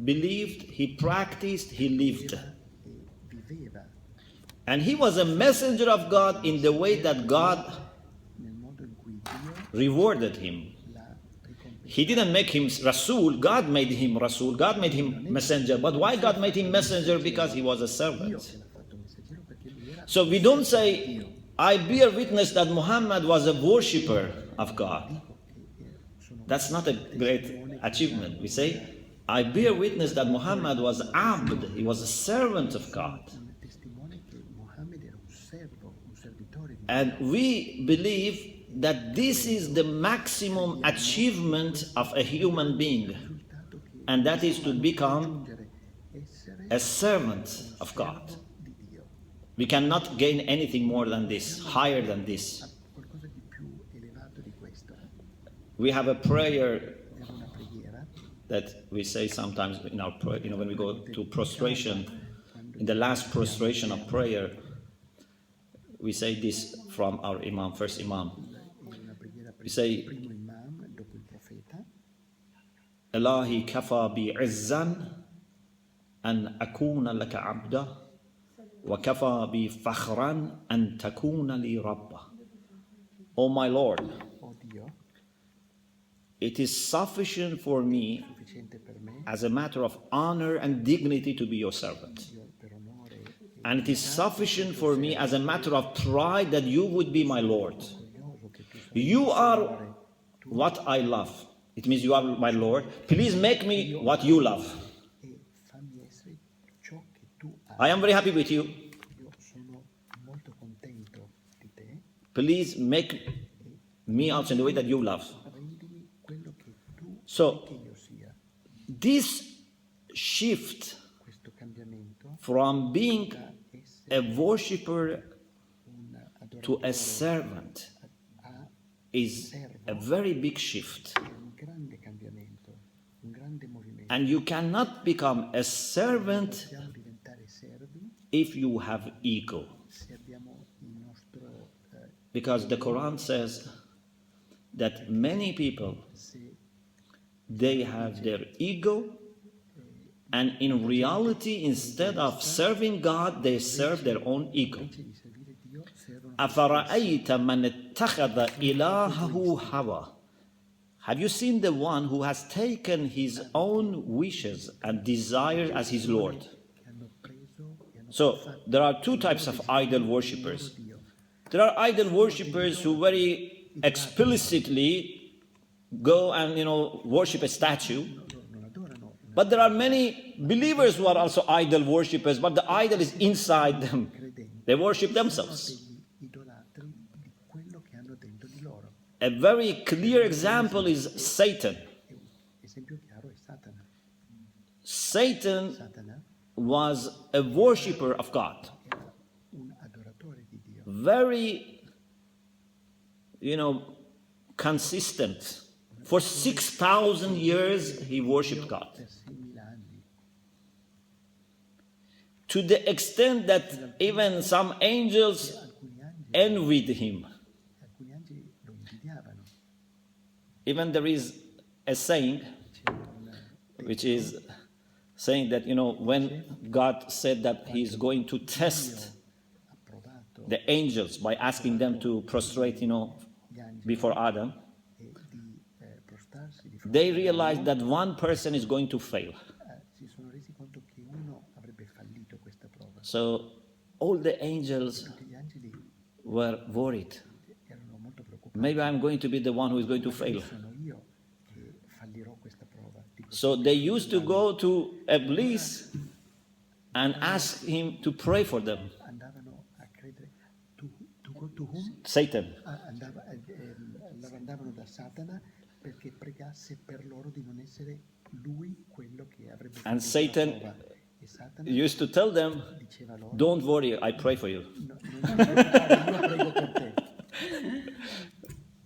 Speaker 1: believed, he practiced, he lived.
Speaker 2: viveva,
Speaker 1: And he was a messenger of God in the way that God
Speaker 2: nel modo in cui Dio
Speaker 1: rewarded him.
Speaker 2: l'ha ricompensato.
Speaker 1: He didn't make him Rasul, God made him Rasul, God made him messenger. But why God made him messenger? Because he was a
Speaker 2: Dio
Speaker 1: servant.
Speaker 2: che l'ha fatto messaggero perché lui era
Speaker 1: So we don't say, I bear witness that Muhammad was a worshipper of God.
Speaker 2: che sono
Speaker 1: That's not a great achievement. We say, I bear witness that Muhammad was abd, he was a servant of God.
Speaker 2: un testimone che Mohammed era un servo, un servitore di Dio.
Speaker 1: And we believe that this is the maximum achievement of a human being,
Speaker 2: Risultato che
Speaker 1: and that is to become
Speaker 2: raggiungere essere
Speaker 1: a servant of God.
Speaker 2: di Dio,
Speaker 1: We cannot gain anything more than this, higher than this.
Speaker 2: qualcosa di più elevato di questo.
Speaker 1: We have a prayer
Speaker 2: Era una preghiera
Speaker 1: that we say sometimes in our prayer, when we go to prostration, in the last prostration of prayer, we say this from our Imam, first Imam. We say,
Speaker 2: primo imam dopo il profeta,
Speaker 1: Ilahi kafa bi izzan an akuna laka abda wa kafa bi fakhran an takuna li rabba. Oh my Lord,
Speaker 2: oh Dio,
Speaker 1: it is sufficient for me
Speaker 2: sufficiente per me,
Speaker 1: as a matter of honor and dignity to be your servant.
Speaker 2: Dio, per onore e
Speaker 1: And it is sufficient for me as a matter of pride that you would be my Lord.
Speaker 2: orgoglioso che tu
Speaker 1: You are what I love. It means you are my Lord. Please make me what you love.
Speaker 2: e fammi essere ciò che tu
Speaker 1: I
Speaker 2: hai.
Speaker 1: am very happy with you.
Speaker 2: Io sono molto contento di te,
Speaker 1: Please make me also in the way that you love.
Speaker 2: rendimi quello che tu
Speaker 1: So,
Speaker 2: che io sia.
Speaker 1: this shift
Speaker 2: Questo cambiamento
Speaker 1: from being
Speaker 2: da essere
Speaker 1: a worshipper
Speaker 2: un
Speaker 1: to
Speaker 2: adoratore
Speaker 1: a servant
Speaker 2: a
Speaker 1: is a very big shift.
Speaker 2: un grande cambiamento, un grande movimento.
Speaker 1: And you cannot become a servant
Speaker 2: Possiamo diventare servi
Speaker 1: if you have ego.
Speaker 2: se abbiamo il nostro
Speaker 1: Because the Quran says that many people,
Speaker 2: se
Speaker 1: they have their ego, and in reality, instead of serving God, they serve their own ego.
Speaker 2: invece di servire Dio servono
Speaker 1: أَفَرَأَيْتَ مَنِ اتَّخَذَ إِلَهَهُ هَوَى. Have you seen the one who has taken his own wishes and desires as his Lord?
Speaker 2: che hanno preso e hanno
Speaker 1: So, there are two types of idol worshippers.
Speaker 2: Dio.
Speaker 1: There are idol worshippers who very explicitly go and worship a statue.
Speaker 2: Loro non adorano
Speaker 1: But there are many believers who are also idol worshippers, but the idol is inside them.
Speaker 2: credenti,
Speaker 1: They worship themselves.
Speaker 2: degli idolatri di quello che hanno dentro di loro.
Speaker 1: A very clear example is Satan.
Speaker 2: E un esempio chiaro è Satana.
Speaker 1: Satan
Speaker 2: Satana
Speaker 1: was a worshipper of God.
Speaker 2: era un adoratore di Dio,
Speaker 1: Very, consistent. For 6,000 years, he worshipped God.
Speaker 2: per 6.000 anni,
Speaker 1: To the extent that even some angels
Speaker 2: alcuni angeli,
Speaker 1: envied him.
Speaker 2: alcuni angeli lo invidiavano.
Speaker 1: Even there is a saying,
Speaker 2: C'è un
Speaker 1: which is saying that, when God said that he is going to test
Speaker 2: approvato
Speaker 1: the angels by asking them to prostrate,
Speaker 2: gli angeli
Speaker 1: before Adam,
Speaker 2: e di prostarsi di fronte
Speaker 1: they realized that one person is going to fail.
Speaker 2: si sono resi conto che uno avrebbe fallito questa prova.
Speaker 1: So all the angels
Speaker 2: Tutti gli angeli
Speaker 1: were worried.
Speaker 2: erano molto preoccupati.
Speaker 1: Maybe I'm going to be the one who is going to fail.
Speaker 2: Sono io che fallirò questa prova. Dico,
Speaker 1: So they used to go to Iblis and ask him to pray for them.
Speaker 2: andavano a credere to go to whom?
Speaker 1: Satan.
Speaker 2: Loro andavano da Satana perché pregasse per loro di non essere lui quello che avrebbe
Speaker 1: And
Speaker 2: fallito la
Speaker 1: Satan
Speaker 2: prova. E Satana
Speaker 1: Used to tell them,
Speaker 2: diceva loro,
Speaker 1: don't worry, I pray for you.
Speaker 2: no, non ti preoccupare, io prego per te.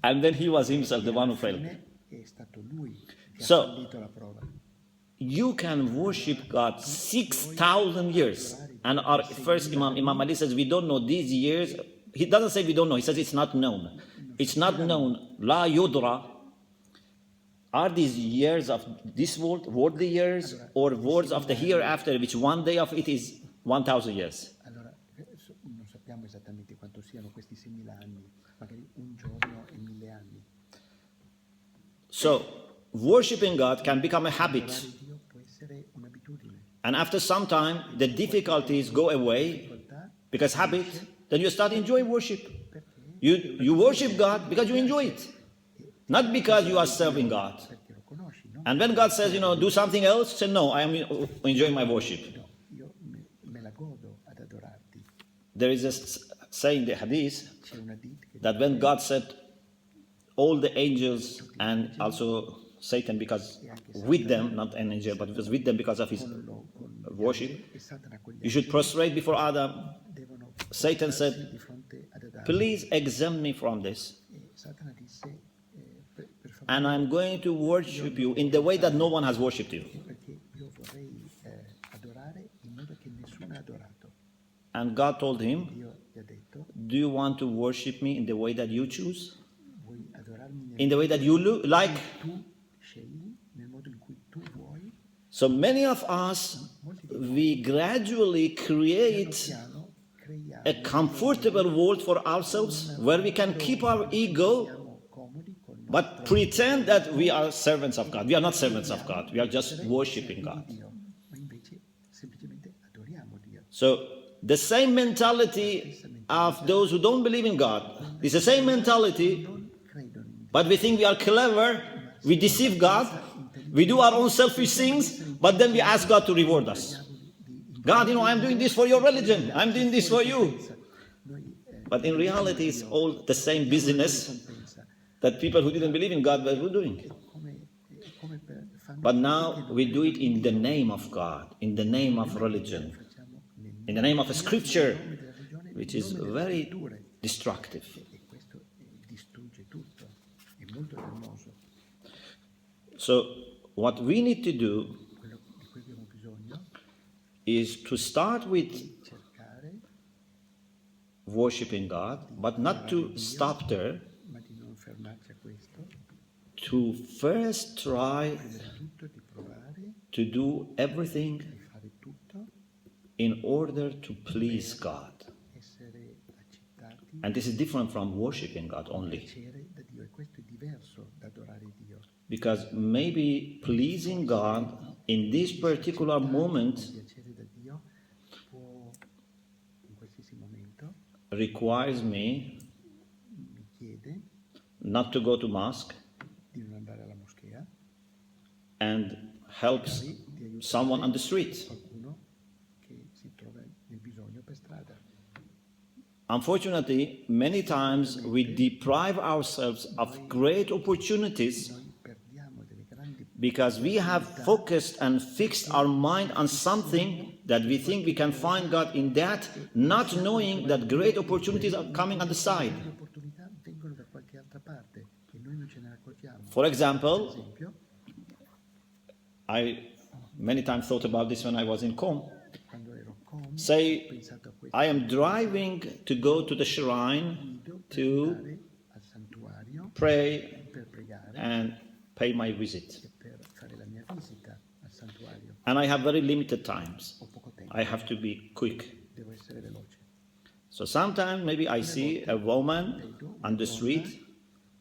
Speaker 1: And then he was himself the one who
Speaker 2: Alla
Speaker 1: failed.
Speaker 2: fine è stato lui che
Speaker 1: So-
Speaker 2: ha fallito la prova.
Speaker 1: You can worship God 6,000 years. And our first Imam Ali says, we don't know these years. He doesn't say we don't know. He says it's not known. It's not known. La yudra. Are these years of this world, worldly years, or words of the hereafter, which one day of it is 1,000 years?
Speaker 2: Allora, non sappiamo esattamente quanto siano questi 6.000 anni, magari un giorno e 1.000 anni.
Speaker 1: So, worshiping God can become a habit.
Speaker 2: Adorare Dio può essere un'abitudine.
Speaker 1: And after some time, the difficulties go away
Speaker 2: Difficoltà
Speaker 1: because habit, then you start enjoying worship.
Speaker 2: perché?
Speaker 1: You worship God because you enjoy it, not because you are serving God.
Speaker 2: Perché lo conosci, no?
Speaker 1: And when God says, do something else, say, no, I am enjoying my worship.
Speaker 2: No, io me la godo ad adorarti.
Speaker 1: There is a saying, the hadith,
Speaker 2: C'è una dit che
Speaker 1: that when God said, all the angels and also Satan, because with them, not an angel, but it was with them because of his
Speaker 2: con
Speaker 1: worship,
Speaker 2: e Satana con gli
Speaker 1: you should prostrate before Adam.
Speaker 2: devono
Speaker 1: Satan said,
Speaker 2: di fronte ad Adamo.
Speaker 1: please exempt me from this.
Speaker 2: E Satana disse, per favore
Speaker 1: and I'm going to worship you in the way that no one has worshipped you.
Speaker 2: perché io vorrei adorare in modo che nessuno ha adorato.
Speaker 1: And God told him,
Speaker 2: Dio gli ha detto,
Speaker 1: do you want to worship me in the way that you choose?
Speaker 2: vuoi adorarmi
Speaker 1: In the way that you like?
Speaker 2: tu scegli, nel modo in cui tu vuoi.
Speaker 1: So many of us, we gradually create
Speaker 2: Piano creiamo
Speaker 1: a comfortable world for ourselves where we can keep our ego
Speaker 2: siamo comodi con il
Speaker 1: but pretend that we are servants of God. We are not servants of God. We are just worshiping God.
Speaker 2: Dio, ma invece semplicemente adoriamo Dio.
Speaker 1: So the same mentality of those who don't believe in God is the same mentality,
Speaker 2: Non credono in Dio,
Speaker 1: but we think we are clever, we deceive God, we do our own selfish things, but then we ask God to reward us. God, I'm doing this for your religion, I'm doing this for you. But in reality, it's all the same business that people who didn't believe in God were doing.
Speaker 2: come per fanno
Speaker 1: But now we do it in the name of God, in the name of religion, in the name of a scripture, which is very destructive.
Speaker 2: e questo distrugge tutto, è molto dannoso.
Speaker 1: So what we need to do
Speaker 2: Quello di cui abbiamo bisogno
Speaker 1: is to start with
Speaker 2: è cercare,
Speaker 1: worshiping God, but not to stop there,
Speaker 2: ma di non fermarci a questo,
Speaker 1: to first try
Speaker 2: prima di tutto di provare
Speaker 1: to do everything
Speaker 2: di fare tutto,
Speaker 1: in order to please God.
Speaker 2: essere accettati,
Speaker 1: And this is different from worshiping God only.
Speaker 2: piacere da Dio, e questo è diverso da adorare Dio.
Speaker 1: Because maybe pleasing God in this particular moment
Speaker 2: Il piacere da Dio può, in qualsiasi momento,
Speaker 1: requires me
Speaker 2: mi chiede
Speaker 1: not to go to mosque
Speaker 2: di non andare alla moschea,
Speaker 1: and helps
Speaker 2: di aiutare
Speaker 1: someone on the street.
Speaker 2: qualcuno che si trova nel bisogno per strada.
Speaker 1: Unfortunately, many times we deprive ourselves of great opportunities
Speaker 2: Noi perdiamo delle grandi
Speaker 1: because we have focused and fixed our mind on something that we think we can find God in that, not knowing that great opportunities are coming on the side.
Speaker 2: opportunità, vengono da qualche altra parte e noi non ce ne accorgiamo.
Speaker 1: For
Speaker 2: Per
Speaker 1: example,
Speaker 2: esempio,
Speaker 1: I many times thought about this when I was in Com.
Speaker 2: quando ero con,
Speaker 1: Say,
Speaker 2: ho pensato a questo.
Speaker 1: I am driving to go to the shrine
Speaker 2: Guido per
Speaker 1: to
Speaker 2: andare al santuario
Speaker 1: pray
Speaker 2: per pregare
Speaker 1: and pay my visit.
Speaker 2: e per fare la mia visita al santuario.
Speaker 1: And I have very limited times.
Speaker 2: Ho poco tempo,
Speaker 1: I have to be quick.
Speaker 2: devo essere veloce.
Speaker 1: So sometimes maybe I see a woman on the street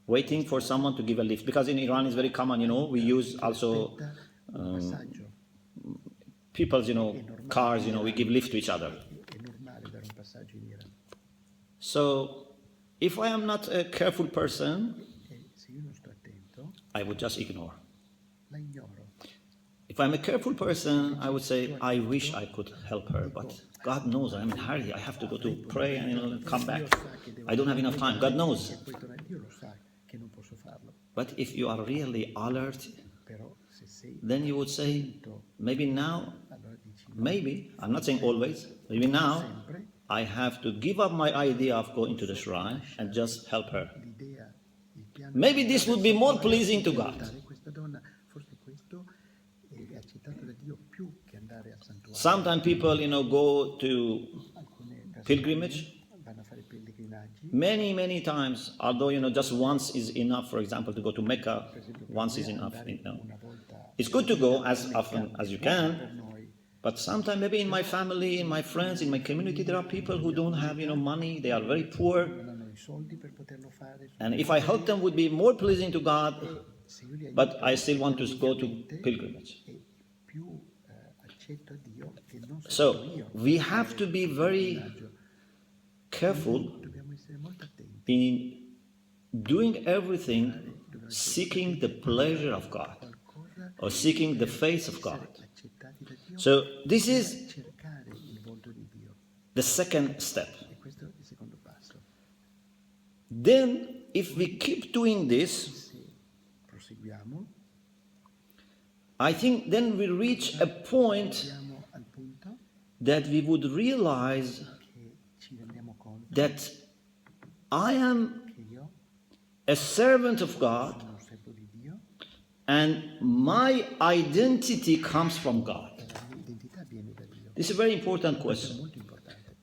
Speaker 1: waiting for someone to give a lift. Because in Iran it's very common, we use also
Speaker 2: Aspetta un passaggio,
Speaker 1: people's, cars, we give lift to each other.
Speaker 2: è normale dare un passaggio in Iran.
Speaker 1: So if I am not a careful person,
Speaker 2: E se io non sto attento,
Speaker 1: I would just ignore.
Speaker 2: la ignoro.
Speaker 1: If I'm a careful person, I would say, I wish I could help her, but God knows I'm in a hurry. I have to go to pray and come back. I don't have enough time. God knows.
Speaker 2: E poi Dio lo sa che non posso farlo.
Speaker 1: But if you are really alert,
Speaker 2: Però se sei
Speaker 1: then you would say, maybe now,
Speaker 2: allora dici
Speaker 1: maybe, I'm not saying always, maybe now,
Speaker 2: sempre
Speaker 1: I have to give up my idea of going to the shrine and just help her.
Speaker 2: l'idea, il piano.
Speaker 1: Maybe this would be more pleasing to God.
Speaker 2: Aiutare questa donna, forse questo è accettato da Dio più che andare al santuario.
Speaker 1: Sometimes people, go to
Speaker 2: Alcune persone
Speaker 1: pilgrimage.
Speaker 2: vanno a fare pellegrinaggi,
Speaker 1: Many, many times, although, just once is enough, for example, to go to Mecca,
Speaker 2: per esempio per
Speaker 1: once
Speaker 2: noi
Speaker 1: is enough.
Speaker 2: andare una volta
Speaker 1: It's good to go as often as you
Speaker 2: per
Speaker 1: can,
Speaker 2: noi,
Speaker 1: but sometimes maybe in my family, in my friends, in my community, there are people who don't have, money, they are very poor,
Speaker 2: non hanno i soldi per poterlo fare.
Speaker 1: and if I help them would be more pleasing to God,
Speaker 2: Se io li aiuto,
Speaker 1: but I still want to go to pilgrimage.
Speaker 2: è più accetto a Dio che non
Speaker 1: So,
Speaker 2: solo io.
Speaker 1: we have to be very careful
Speaker 2: Dobbiamo essere molto attenti,
Speaker 1: in doing everything seeking the pleasure of God
Speaker 2: qualcosa
Speaker 1: or seeking the face of God.
Speaker 2: accettati da Dio,
Speaker 1: So this is
Speaker 2: cercare il volto di Dio.
Speaker 1: the second step.
Speaker 2: E questo è il secondo passo.
Speaker 1: Then, if we keep doing this,
Speaker 2: Se proseguiamo,
Speaker 1: I think then we reach a point
Speaker 2: siamo al punto
Speaker 1: that we would realize
Speaker 2: che ci rendiamo conto
Speaker 1: that I am
Speaker 2: che io
Speaker 1: a servant of God
Speaker 2: sono un servo di Dio
Speaker 1: and my identity comes from God?
Speaker 2: e la mia identità viene da Dio.
Speaker 1: This is a very important
Speaker 2: Questo è
Speaker 1: question.
Speaker 2: molto importante.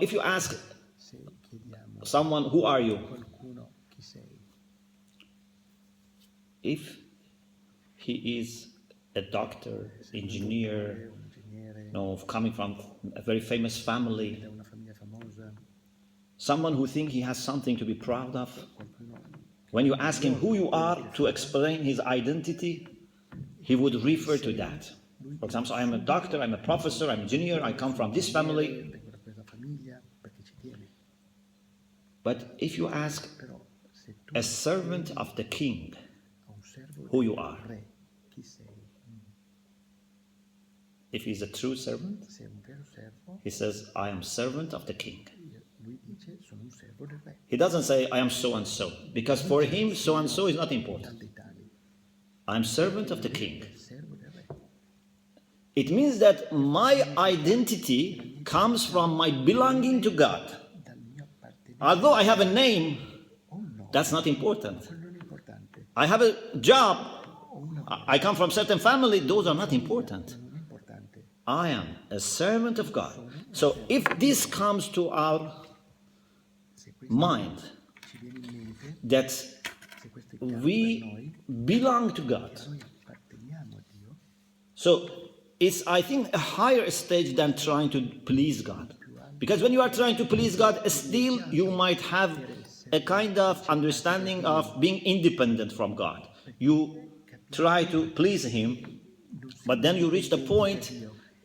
Speaker 1: If you ask
Speaker 2: Se chiediamo a
Speaker 1: someone, who are you?
Speaker 2: qualcuno chi sei,
Speaker 1: If he is a doctor,
Speaker 2: è
Speaker 1: engineer,
Speaker 2: un ingegnere,
Speaker 1: coming from a very famous family,
Speaker 2: da una famiglia famosa,
Speaker 1: someone who thinks he has something to be proud of,
Speaker 2: qualcuno
Speaker 1: when you ask him who you are to explain his identity, he would refer to that. For example, I am a doctor, I'm a professor, I'm an engineer, I come from this family.
Speaker 2: vengo da questa famiglia perché ci tiene.
Speaker 1: But if you ask
Speaker 2: Però se tu
Speaker 1: a servant of the king
Speaker 2: a un servo
Speaker 1: who you
Speaker 2: del
Speaker 1: are,
Speaker 2: re, chi sei?
Speaker 1: if he's a true servant,
Speaker 2: Se è un vero servo,
Speaker 1: he says, I am servant of the king.
Speaker 2: lui dice sono un servo del re.
Speaker 1: He doesn't say, I am so and so, because for him, so and so is not important.
Speaker 2: Tal dei tali,
Speaker 1: I am servant of the king.
Speaker 2: è il servo del re.
Speaker 1: It means that my identity comes from my belonging to God.
Speaker 2: Dal mio appartenere
Speaker 1: Although I have a name,
Speaker 2: o un nome,
Speaker 1: that's not important.
Speaker 2: quello non è importante.
Speaker 1: I have a job,
Speaker 2: O una
Speaker 1: I come from a certain family, those are not important.
Speaker 2: non è importante.
Speaker 1: I am a servant of God. So if this comes to our
Speaker 2: Se questo
Speaker 1: mind,
Speaker 2: ci viene in mente,
Speaker 1: that
Speaker 2: se questo è chiaro per
Speaker 1: we
Speaker 2: noi,
Speaker 1: belong to God.
Speaker 2: noi apparteniamo a Dio,
Speaker 1: So it's, I think, a higher stage than trying to please God. Because when you are trying to please God, still you might have a kind of understanding of being independent from God. You try to please Him, but then you reach the point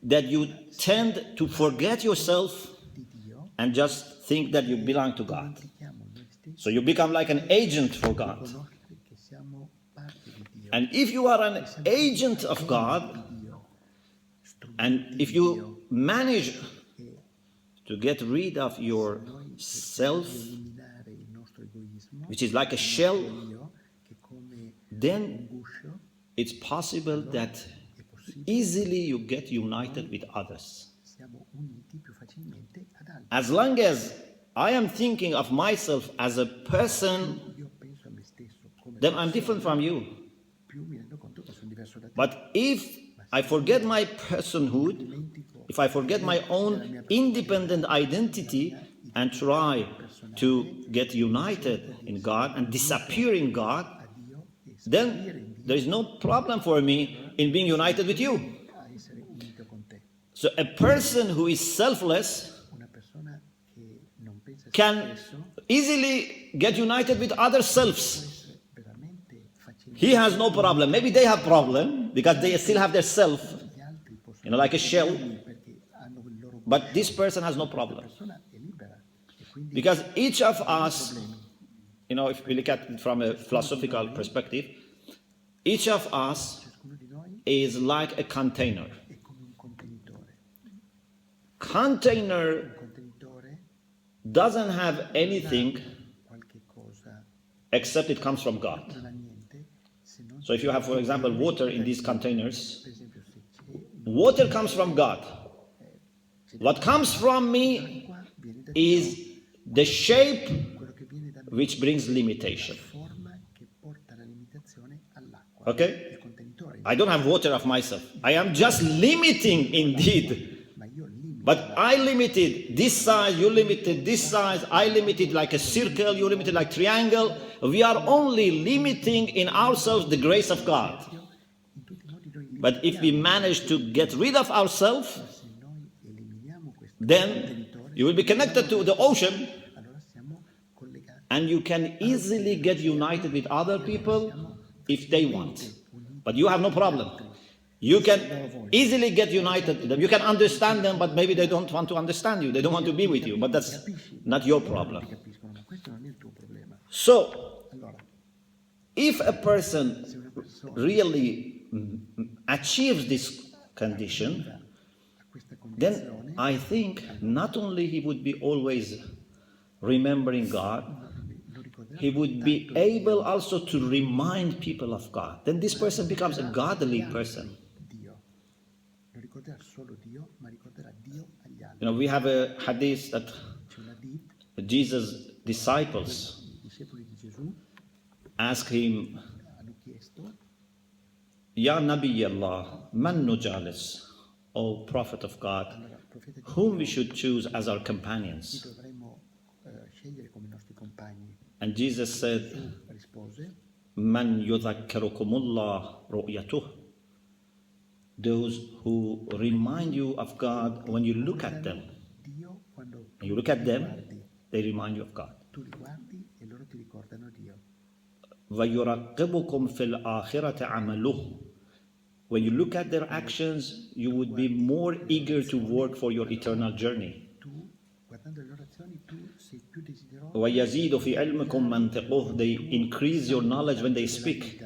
Speaker 1: that you tend to forget yourself
Speaker 2: di Dio,
Speaker 1: and just think that you belong to God.
Speaker 2: dimentichiamo noi stessi,
Speaker 1: So you become like an agent for God.
Speaker 2: conoscere che siamo parte di Dio,
Speaker 1: And if you are an agent of God,
Speaker 2: di Dio,
Speaker 1: and
Speaker 2: strumenti
Speaker 1: if
Speaker 2: di
Speaker 1: you
Speaker 2: Dio,
Speaker 1: manage
Speaker 2: e
Speaker 1: to get rid of your
Speaker 2: noi
Speaker 1: self,
Speaker 2: cerchiamo di eliminare il nostro egoismo,
Speaker 1: which is like a
Speaker 2: il
Speaker 1: shell,
Speaker 2: nostro io, che come
Speaker 1: then
Speaker 2: un guscio
Speaker 1: it's possible that
Speaker 2: è possibile,
Speaker 1: easily you get united with others.
Speaker 2: siamo uniti più facilmente ad altri.
Speaker 1: As long as I am thinking of myself as a person,
Speaker 2: Io penso a me stesso come
Speaker 1: then I'm different from you.
Speaker 2: più mi rendo conto che sono diverso da te.
Speaker 1: But if I forget my personhood,
Speaker 2: Dimentico
Speaker 1: if I forget my own independent identity and try to get united in God and disappear in God,
Speaker 2: a Dio e
Speaker 1: then
Speaker 2: sparire in Dio
Speaker 1: there is no problem for me in being united with you.
Speaker 2: a essere unito con te.
Speaker 1: So a person who is selfless
Speaker 2: Una persona che non pensa a se
Speaker 1: can
Speaker 2: stesso
Speaker 1: easily get united with other selves.
Speaker 2: può essere veramente facilmente.
Speaker 1: He has no problem. Maybe they have problem because they still have their self,
Speaker 2: Gli altri possono
Speaker 1: like a shell.
Speaker 2: perché hanno il loro
Speaker 1: But this person has no
Speaker 2: la
Speaker 1: problem.
Speaker 2: persona è libera e quindi
Speaker 1: Because each of us, if we look at it from a philosophical perspective, each of us
Speaker 2: ciascuno di noi
Speaker 1: is like a container.
Speaker 2: è come un contenitore.
Speaker 1: Container
Speaker 2: Un contenitore
Speaker 1: doesn't have anything
Speaker 2: qualche cosa
Speaker 1: except it comes from God.
Speaker 2: non ha niente se non
Speaker 1: So if you have, for example, water in these containers,
Speaker 2: per esempio se c'è
Speaker 1: water comes from God. What comes from me
Speaker 2: l'acqua viene da Dio,
Speaker 1: is the shape
Speaker 2: quello che viene da me
Speaker 1: which brings limitation.
Speaker 2: forma che porta la limitazione all'acqua.
Speaker 1: Okay?
Speaker 2: Il contenitore,
Speaker 1: I don't have water of myself. I am just limiting indeed.
Speaker 2: ma io limito.
Speaker 1: But I limited this size, you limited this size, I limited like a circle, you limited like triangle. We are only limiting in ourselves the grace of God.
Speaker 2: In tutti i modi noi
Speaker 1: But if we manage to get rid of ourselves,
Speaker 2: se noi eliminiamo questo
Speaker 1: then
Speaker 2: contenitore,
Speaker 1: you will be connected to the ocean
Speaker 2: allora siamo collegati.
Speaker 1: and you can easily get united with other people if they want. But you have no problem. You can easily get united with them. You can understand them, but maybe they don't want to understand you. They don't want to be with you. But that's not your problem.
Speaker 2: Capiscono, ma questo non è il tuo problema.
Speaker 1: So,
Speaker 2: Allora,
Speaker 1: if a person
Speaker 2: se una persona
Speaker 1: really achieves this condition,
Speaker 2: a questa
Speaker 1: then
Speaker 2: condizione,
Speaker 1: I think not only he would be always remembering God,
Speaker 2: lo ricorderà
Speaker 1: he would be able also to remind people of God. Then this person becomes a godly person.
Speaker 2: Dio. Non ricorderà solo Dio, ma ricorderà Dio agli altri.
Speaker 1: We have a hadith that
Speaker 2: C'è una
Speaker 1: Jesus' disciples,
Speaker 2: i discepoli di
Speaker 1: asked him,
Speaker 2: hanno chiesto,
Speaker 1: Ya Nabi Allah, man nujalis, O Prophet of God,
Speaker 2: allora il profeta di
Speaker 1: whom we
Speaker 2: Dio,
Speaker 1: should choose as our
Speaker 2: chi
Speaker 1: companions?
Speaker 2: dovremmo scegliere come nostri compagni?
Speaker 1: And Jesus said,
Speaker 2: Gesù rispose,
Speaker 1: Man yudhakkarukumullah ru'yatuh. Those who remind you of God when you look at them.
Speaker 2: Dio quando
Speaker 1: When
Speaker 2: tu
Speaker 1: you look at
Speaker 2: li
Speaker 1: them,
Speaker 2: guardi,
Speaker 1: they remind you of God.
Speaker 2: tu li guardi e loro ti ricordano Dio.
Speaker 1: وَيُرَقِّبُكُمْ فِي الْآخِرَةِ عَمَلُهُ. When you look at their actions, you would be more eager to work for your eternal journey.
Speaker 2: Tu, guardando le loro azioni, tu sei più desideroso.
Speaker 1: وَيَزِيدُ فِي عِلْمِكُمْ مَنْطِقُهُ. They increase your knowledge when they speak.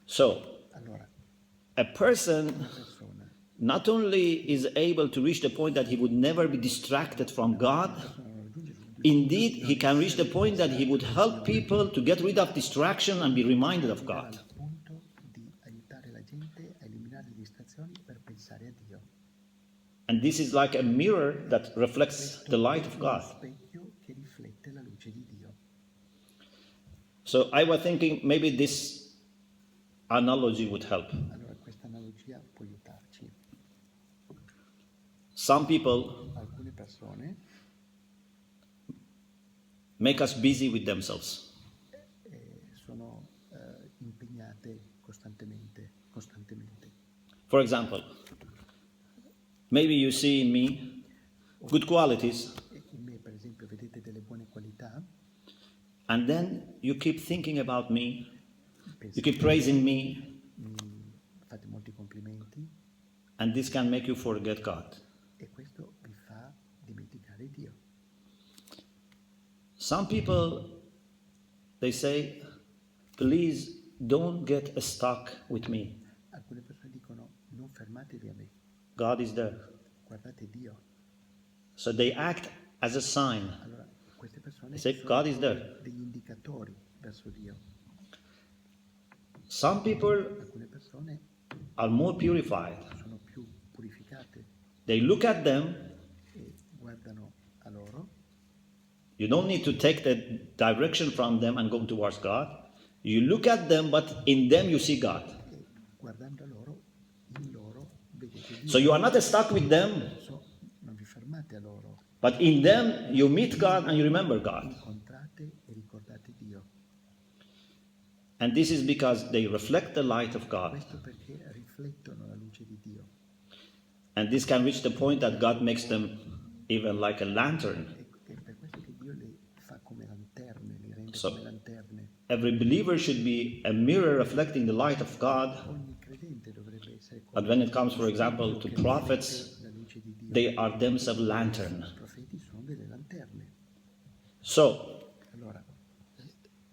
Speaker 1: So,
Speaker 2: Allora,
Speaker 1: a person
Speaker 2: una persona
Speaker 1: not only is able to reach the point that he would never be distracted from God,
Speaker 2: non raggiunge subito
Speaker 1: indeed, he can reach the point that he would help people to get rid of distraction and be reminded of God.
Speaker 2: al punto di aiutare la gente a eliminare le distrazioni per pensare a Dio.
Speaker 1: And this is like a mirror that reflects the light of
Speaker 2: Uno
Speaker 1: God.
Speaker 2: specchio che riflette la luce di Dio.
Speaker 1: So I was thinking maybe this analogy would help.
Speaker 2: Allora questa analogia può aiutarci.
Speaker 1: Some people
Speaker 2: Alcune persone
Speaker 1: make us busy with themselves.
Speaker 2: sono impegnate costantemente.
Speaker 1: For example, maybe you see in me good qualities,
Speaker 2: In me, per esempio, vedete delle buone qualità,
Speaker 1: and then you keep thinking about me, you
Speaker 2: pensate,
Speaker 1: keep praising me,
Speaker 2: fate molti complimenti
Speaker 1: and this can make you forget God.
Speaker 2: e questo vi fa dimenticare Dio.
Speaker 1: Some people, they say, please don't get stuck with me.
Speaker 2: Alcune persone dicono non fermatevi a me,
Speaker 1: God is there.
Speaker 2: guardate Dio.
Speaker 1: So they act as a sign.
Speaker 2: Allora queste persone
Speaker 1: They say,
Speaker 2: sono
Speaker 1: God is there.
Speaker 2: degli indicatori verso Dio.
Speaker 1: Some people
Speaker 2: Alcune persone
Speaker 1: are more purified.
Speaker 2: sono più purificate
Speaker 1: They look at them.
Speaker 2: e guardano a loro.
Speaker 1: You don't need to take the direction from them and go towards God. You look at them, but in them you see God.
Speaker 2: E guardando a loro, in loro vedete Dio.
Speaker 1: So you are not stuck with them,
Speaker 2: Non vi fermate a loro,
Speaker 1: but in them you meet God and you remember God.
Speaker 2: incontrate e ricordate Dio.
Speaker 1: And this is because they reflect the light of God.
Speaker 2: Questo perché riflettono la luce di Dio.
Speaker 1: And this can reach the point that God makes them even like a lantern.
Speaker 2: E per questo che Dio le fa come lanterne, li rende
Speaker 1: So-
Speaker 2: come lanterne.
Speaker 1: Every believer should be a mirror reflecting the light of God.
Speaker 2: Ogni credente dovrebbe essere
Speaker 1: But when it comes, for example, to prophets,
Speaker 2: la luce di Dio.
Speaker 1: they are themselves lantern.
Speaker 2: I profeti sono delle lanterne.
Speaker 1: So,
Speaker 2: Allora,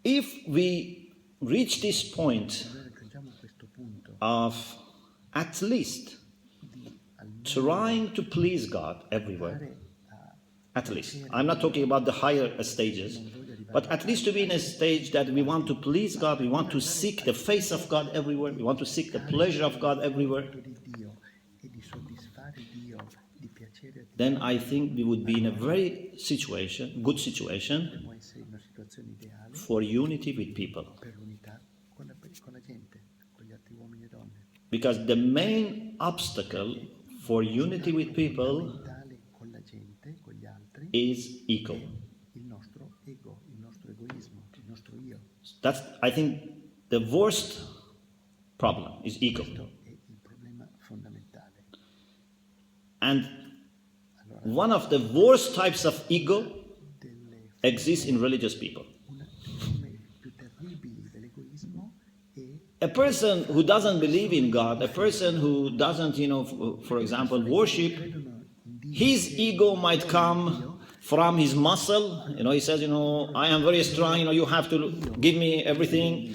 Speaker 1: if we reach this point
Speaker 2: noi raggiungiamo questo punto
Speaker 1: of at least
Speaker 2: di almeno
Speaker 1: trying to please God everywhere,
Speaker 2: fare
Speaker 1: at least. I'm not talking about the higher stages, but at least to be in a stage that we want to please God, we want to seek the face of God everywhere, we want to seek the pleasure of God everywhere,
Speaker 2: di Dio e di soddisfare Dio, di piacere a Dio,
Speaker 1: then I think we would be in a very good situation
Speaker 2: dobbiamo essere in una situazione ideale
Speaker 1: for unity with people.
Speaker 2: per l'unità con la gente, con gli altri uomini e donne.
Speaker 1: Because the main obstacle for unity with people
Speaker 2: Fondamentale con la gente, con gli altri,
Speaker 1: is ego.
Speaker 2: il nostro ego, il nostro egoismo, il nostro io.
Speaker 1: That's, I think, the worst problem is ego.
Speaker 2: Questo è il problema fondamentale.
Speaker 1: And
Speaker 2: Allora,
Speaker 1: one of the worst types of ego
Speaker 2: delle
Speaker 1: exists in religious people.
Speaker 2: una delle forme più terribili dell'egoismo è
Speaker 1: A person who doesn't believe in God, a person who doesn't, for example, worship,
Speaker 2: credono in Dio.
Speaker 1: his ego might come from his muscle. He says, I am very strong, you have to give me everything.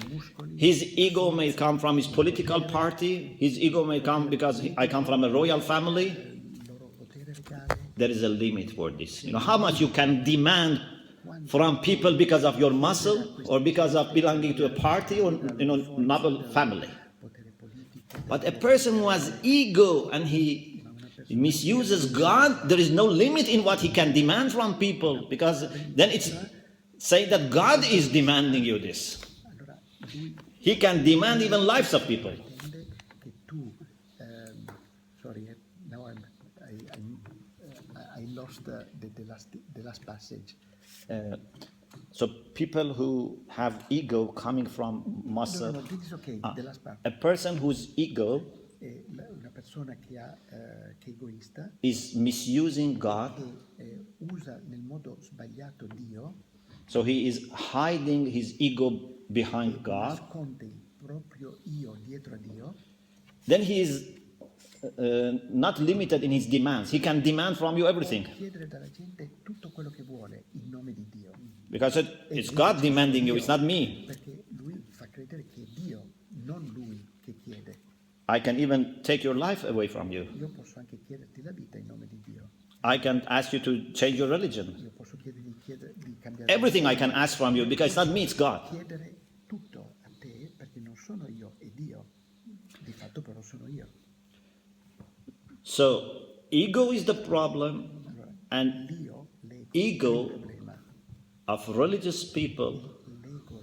Speaker 1: His ego may come from his political party. His ego may come because I come from a royal family.
Speaker 2: Il loro potere regale,
Speaker 1: There is a limit for this. How much you can demand from people because of your muscle or because of belonging to a party or, noble family.
Speaker 2: potere politico,
Speaker 1: But a person who has ego and he misuses God, there is no limit in what he can demand from people, because then it's say that God is demanding you this.
Speaker 2: allora lui
Speaker 1: He can demand even lives of people.
Speaker 2: pretende che tu, sorry, now I lost the last passage.
Speaker 1: So people who have ego coming from muscle,
Speaker 2: No, this is okay, the last part.
Speaker 1: a person whose ego
Speaker 2: Una persona che è egoista,
Speaker 1: is misusing God,
Speaker 2: che usa nel modo sbagliato Dio,
Speaker 1: so he is hiding his ego behind God,
Speaker 2: nasconde il proprio io dietro a Dio,
Speaker 1: then he is not limited in his demands. He can demand from you everything.
Speaker 2: può chiedere dalla gente tutto quello che vuole in nome di Dio.
Speaker 1: Because it's God demanding you, it's not me.
Speaker 2: Perché lui fa credere che è Dio, non lui che chiede.
Speaker 1: I can even take your life away from you.
Speaker 2: Io posso anche chiederti la vita in nome di Dio.
Speaker 1: I can ask you to change your religion.
Speaker 2: Io posso chiederti di cambiare
Speaker 1: Everything I can ask from you because it's not me, it's God.
Speaker 2: chiedere tutto a te perché non sono io, è Dio. Di fatto però sono io.
Speaker 1: So ego is the problem,
Speaker 2: Allora,
Speaker 1: and
Speaker 2: l'ego è
Speaker 1: ego
Speaker 2: il problema.
Speaker 1: of religious people,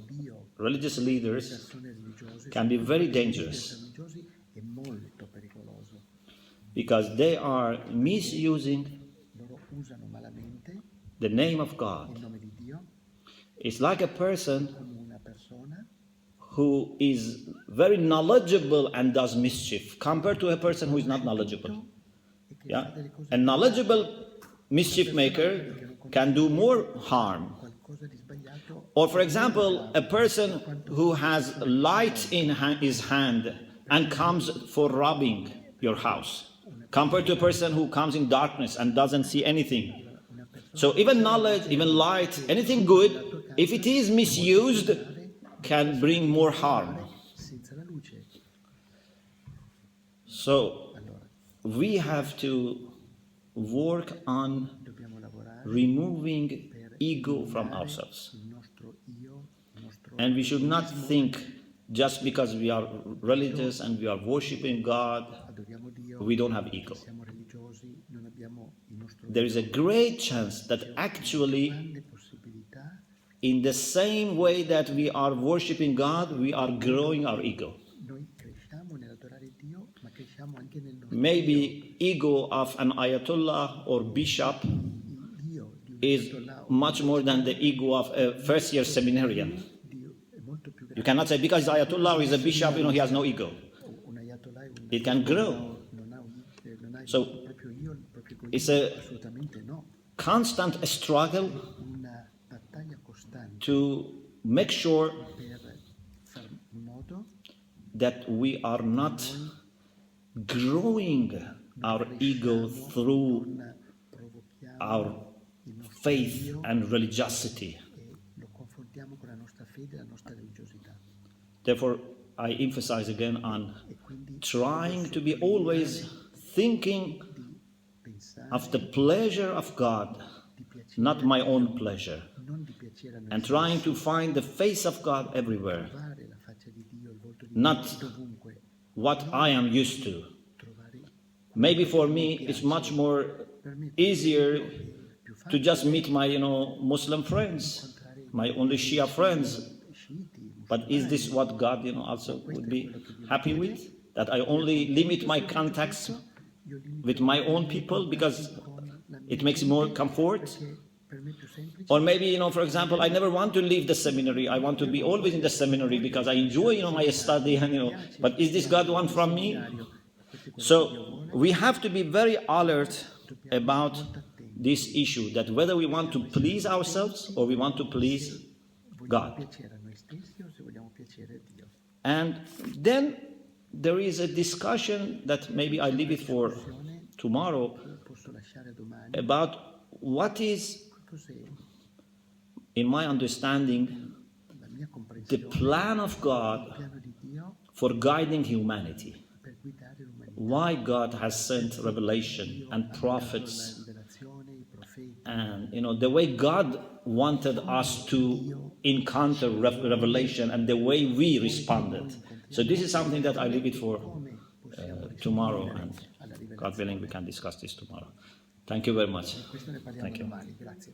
Speaker 2: L'io,
Speaker 1: religious leaders,
Speaker 2: persone religiose,
Speaker 1: can be very
Speaker 2: leader
Speaker 1: dangerous
Speaker 2: religiosi è molto pericoloso.
Speaker 1: because they are misusing
Speaker 2: Loro usano malamente
Speaker 1: the name of
Speaker 2: il
Speaker 1: God.
Speaker 2: nome di Dio
Speaker 1: It's like a person
Speaker 2: come una persona
Speaker 1: who is very knowledgeable and does mischief compared to a person who is not knowledgeable.
Speaker 2: e che
Speaker 1: Yeah?
Speaker 2: fa delle cose
Speaker 1: A knowledgeable mischief maker can do more harm.
Speaker 2: qualcosa di sbagliato.
Speaker 1: Or, for example, a person who has light in his hand and comes for robbing your house, compared to a person who comes in darkness and doesn't see anything. So, even knowledge, even light, anything good, if it is misused, can bring more harm.
Speaker 2: Senza la luce.
Speaker 1: So,
Speaker 2: Allora,
Speaker 1: we have to work on
Speaker 2: dobbiamo lavorare
Speaker 1: removing
Speaker 2: per
Speaker 1: ego from
Speaker 2: eliminare
Speaker 1: ourselves.
Speaker 2: il nostro io, il nostro
Speaker 1: And we should not
Speaker 2: egoismo.
Speaker 1: think just because we are religious and we are worshiping God,
Speaker 2: Adoriamo Dio,
Speaker 1: we don't have ego.
Speaker 2: siamo religiosi, non abbiamo il nostro
Speaker 1: There is a great chance that actually,
Speaker 2: grande possibilità.
Speaker 1: in the same way that we are worshiping God, we are growing our ego.
Speaker 2: Noi cresciamo nell'adorare Dio, ma cresciamo anche nel nostro
Speaker 1: Maybe ego of an ayatollah or bishop
Speaker 2: io di un
Speaker 1: is
Speaker 2: ayatollah o
Speaker 1: much more than the ego of a first-year seminarian.
Speaker 2: Dio è molto più
Speaker 1: You
Speaker 2: grande.
Speaker 1: cannot say because the ayatollah or is a bishop, he has no ego.
Speaker 2: Un ayatollah è un
Speaker 1: It can grow.
Speaker 2: non ha
Speaker 1: So,
Speaker 2: il proprio io, il proprio
Speaker 1: it's
Speaker 2: egoismo,
Speaker 1: a-
Speaker 2: assolutamente no.
Speaker 1: Constant struggle
Speaker 2: Una battaglia costante
Speaker 1: to make sure
Speaker 2: per far in modo
Speaker 1: that we are not growing our ego through
Speaker 2: non provochiamo
Speaker 1: our
Speaker 2: il nostro
Speaker 1: faith
Speaker 2: io
Speaker 1: and religiosity.
Speaker 2: e lo confrontiamo con la nostra fede e la nostra religiosità.
Speaker 1: Therefore, I emphasize again on
Speaker 2: E quindi
Speaker 1: trying to be always thinking
Speaker 2: di pensare
Speaker 1: of the pleasure of God,
Speaker 2: di piacere,
Speaker 1: not my own pleasure,
Speaker 2: non di piacere a noi
Speaker 1: and trying to find the face of God everywhere,
Speaker 2: trovare la faccia di Dio, il volto di
Speaker 1: Not-
Speaker 2: Dio dovunque,
Speaker 1: what I am used to.
Speaker 2: trovare
Speaker 1: Maybe for me, it's much more
Speaker 2: per me
Speaker 1: easier
Speaker 2: è più
Speaker 1: to
Speaker 2: facile
Speaker 1: just meet my, Muslim friends,
Speaker 2: incontrare
Speaker 1: my only Shia friends.
Speaker 2: sciiti,
Speaker 1: But is this what God, also would be happy with? That I only limit my contacts
Speaker 2: io limito
Speaker 1: with my own people because
Speaker 2: con la mia
Speaker 1: it makes more comfort?
Speaker 2: perché per me è più semplice.
Speaker 1: Or maybe, for example, I never want to leave the seminary. I want to be always in the seminary because I enjoy, my study and, but is this God want from me? So we have to be very alert about this issue, that whether we want to please ourselves or we want to please
Speaker 2: Vogliamo
Speaker 1: God.
Speaker 2: piacere a noi stessi o se vogliamo piacere a Dio.
Speaker 1: And then there is a discussion that maybe I leave it for tomorrow
Speaker 2: Io posso lasciare domani
Speaker 1: about what is,
Speaker 2: cos'è
Speaker 1: in my understanding,
Speaker 2: la mia
Speaker 1: the
Speaker 2: comprensione,
Speaker 1: plan of
Speaker 2: il
Speaker 1: God
Speaker 2: piano di Dio
Speaker 1: for guiding humanity.
Speaker 2: per guidare l'umanità.
Speaker 1: Why God has sent revelation
Speaker 2: Dio
Speaker 1: and
Speaker 2: ha dato
Speaker 1: prophets,
Speaker 2: la rivelazione, i profeti,
Speaker 1: and the way God wanted us to encounter revelation and the way we responded. So this is something that I leave it for
Speaker 2: come possiamo
Speaker 1: tomorrow,
Speaker 2: rispondere
Speaker 1: and
Speaker 2: alla
Speaker 1: God willing,
Speaker 2: rivelazione.
Speaker 1: we can discuss this tomorrow. Thank you very much.
Speaker 2: Questo ne parliamo
Speaker 1: Thank you.
Speaker 2: domani, grazie.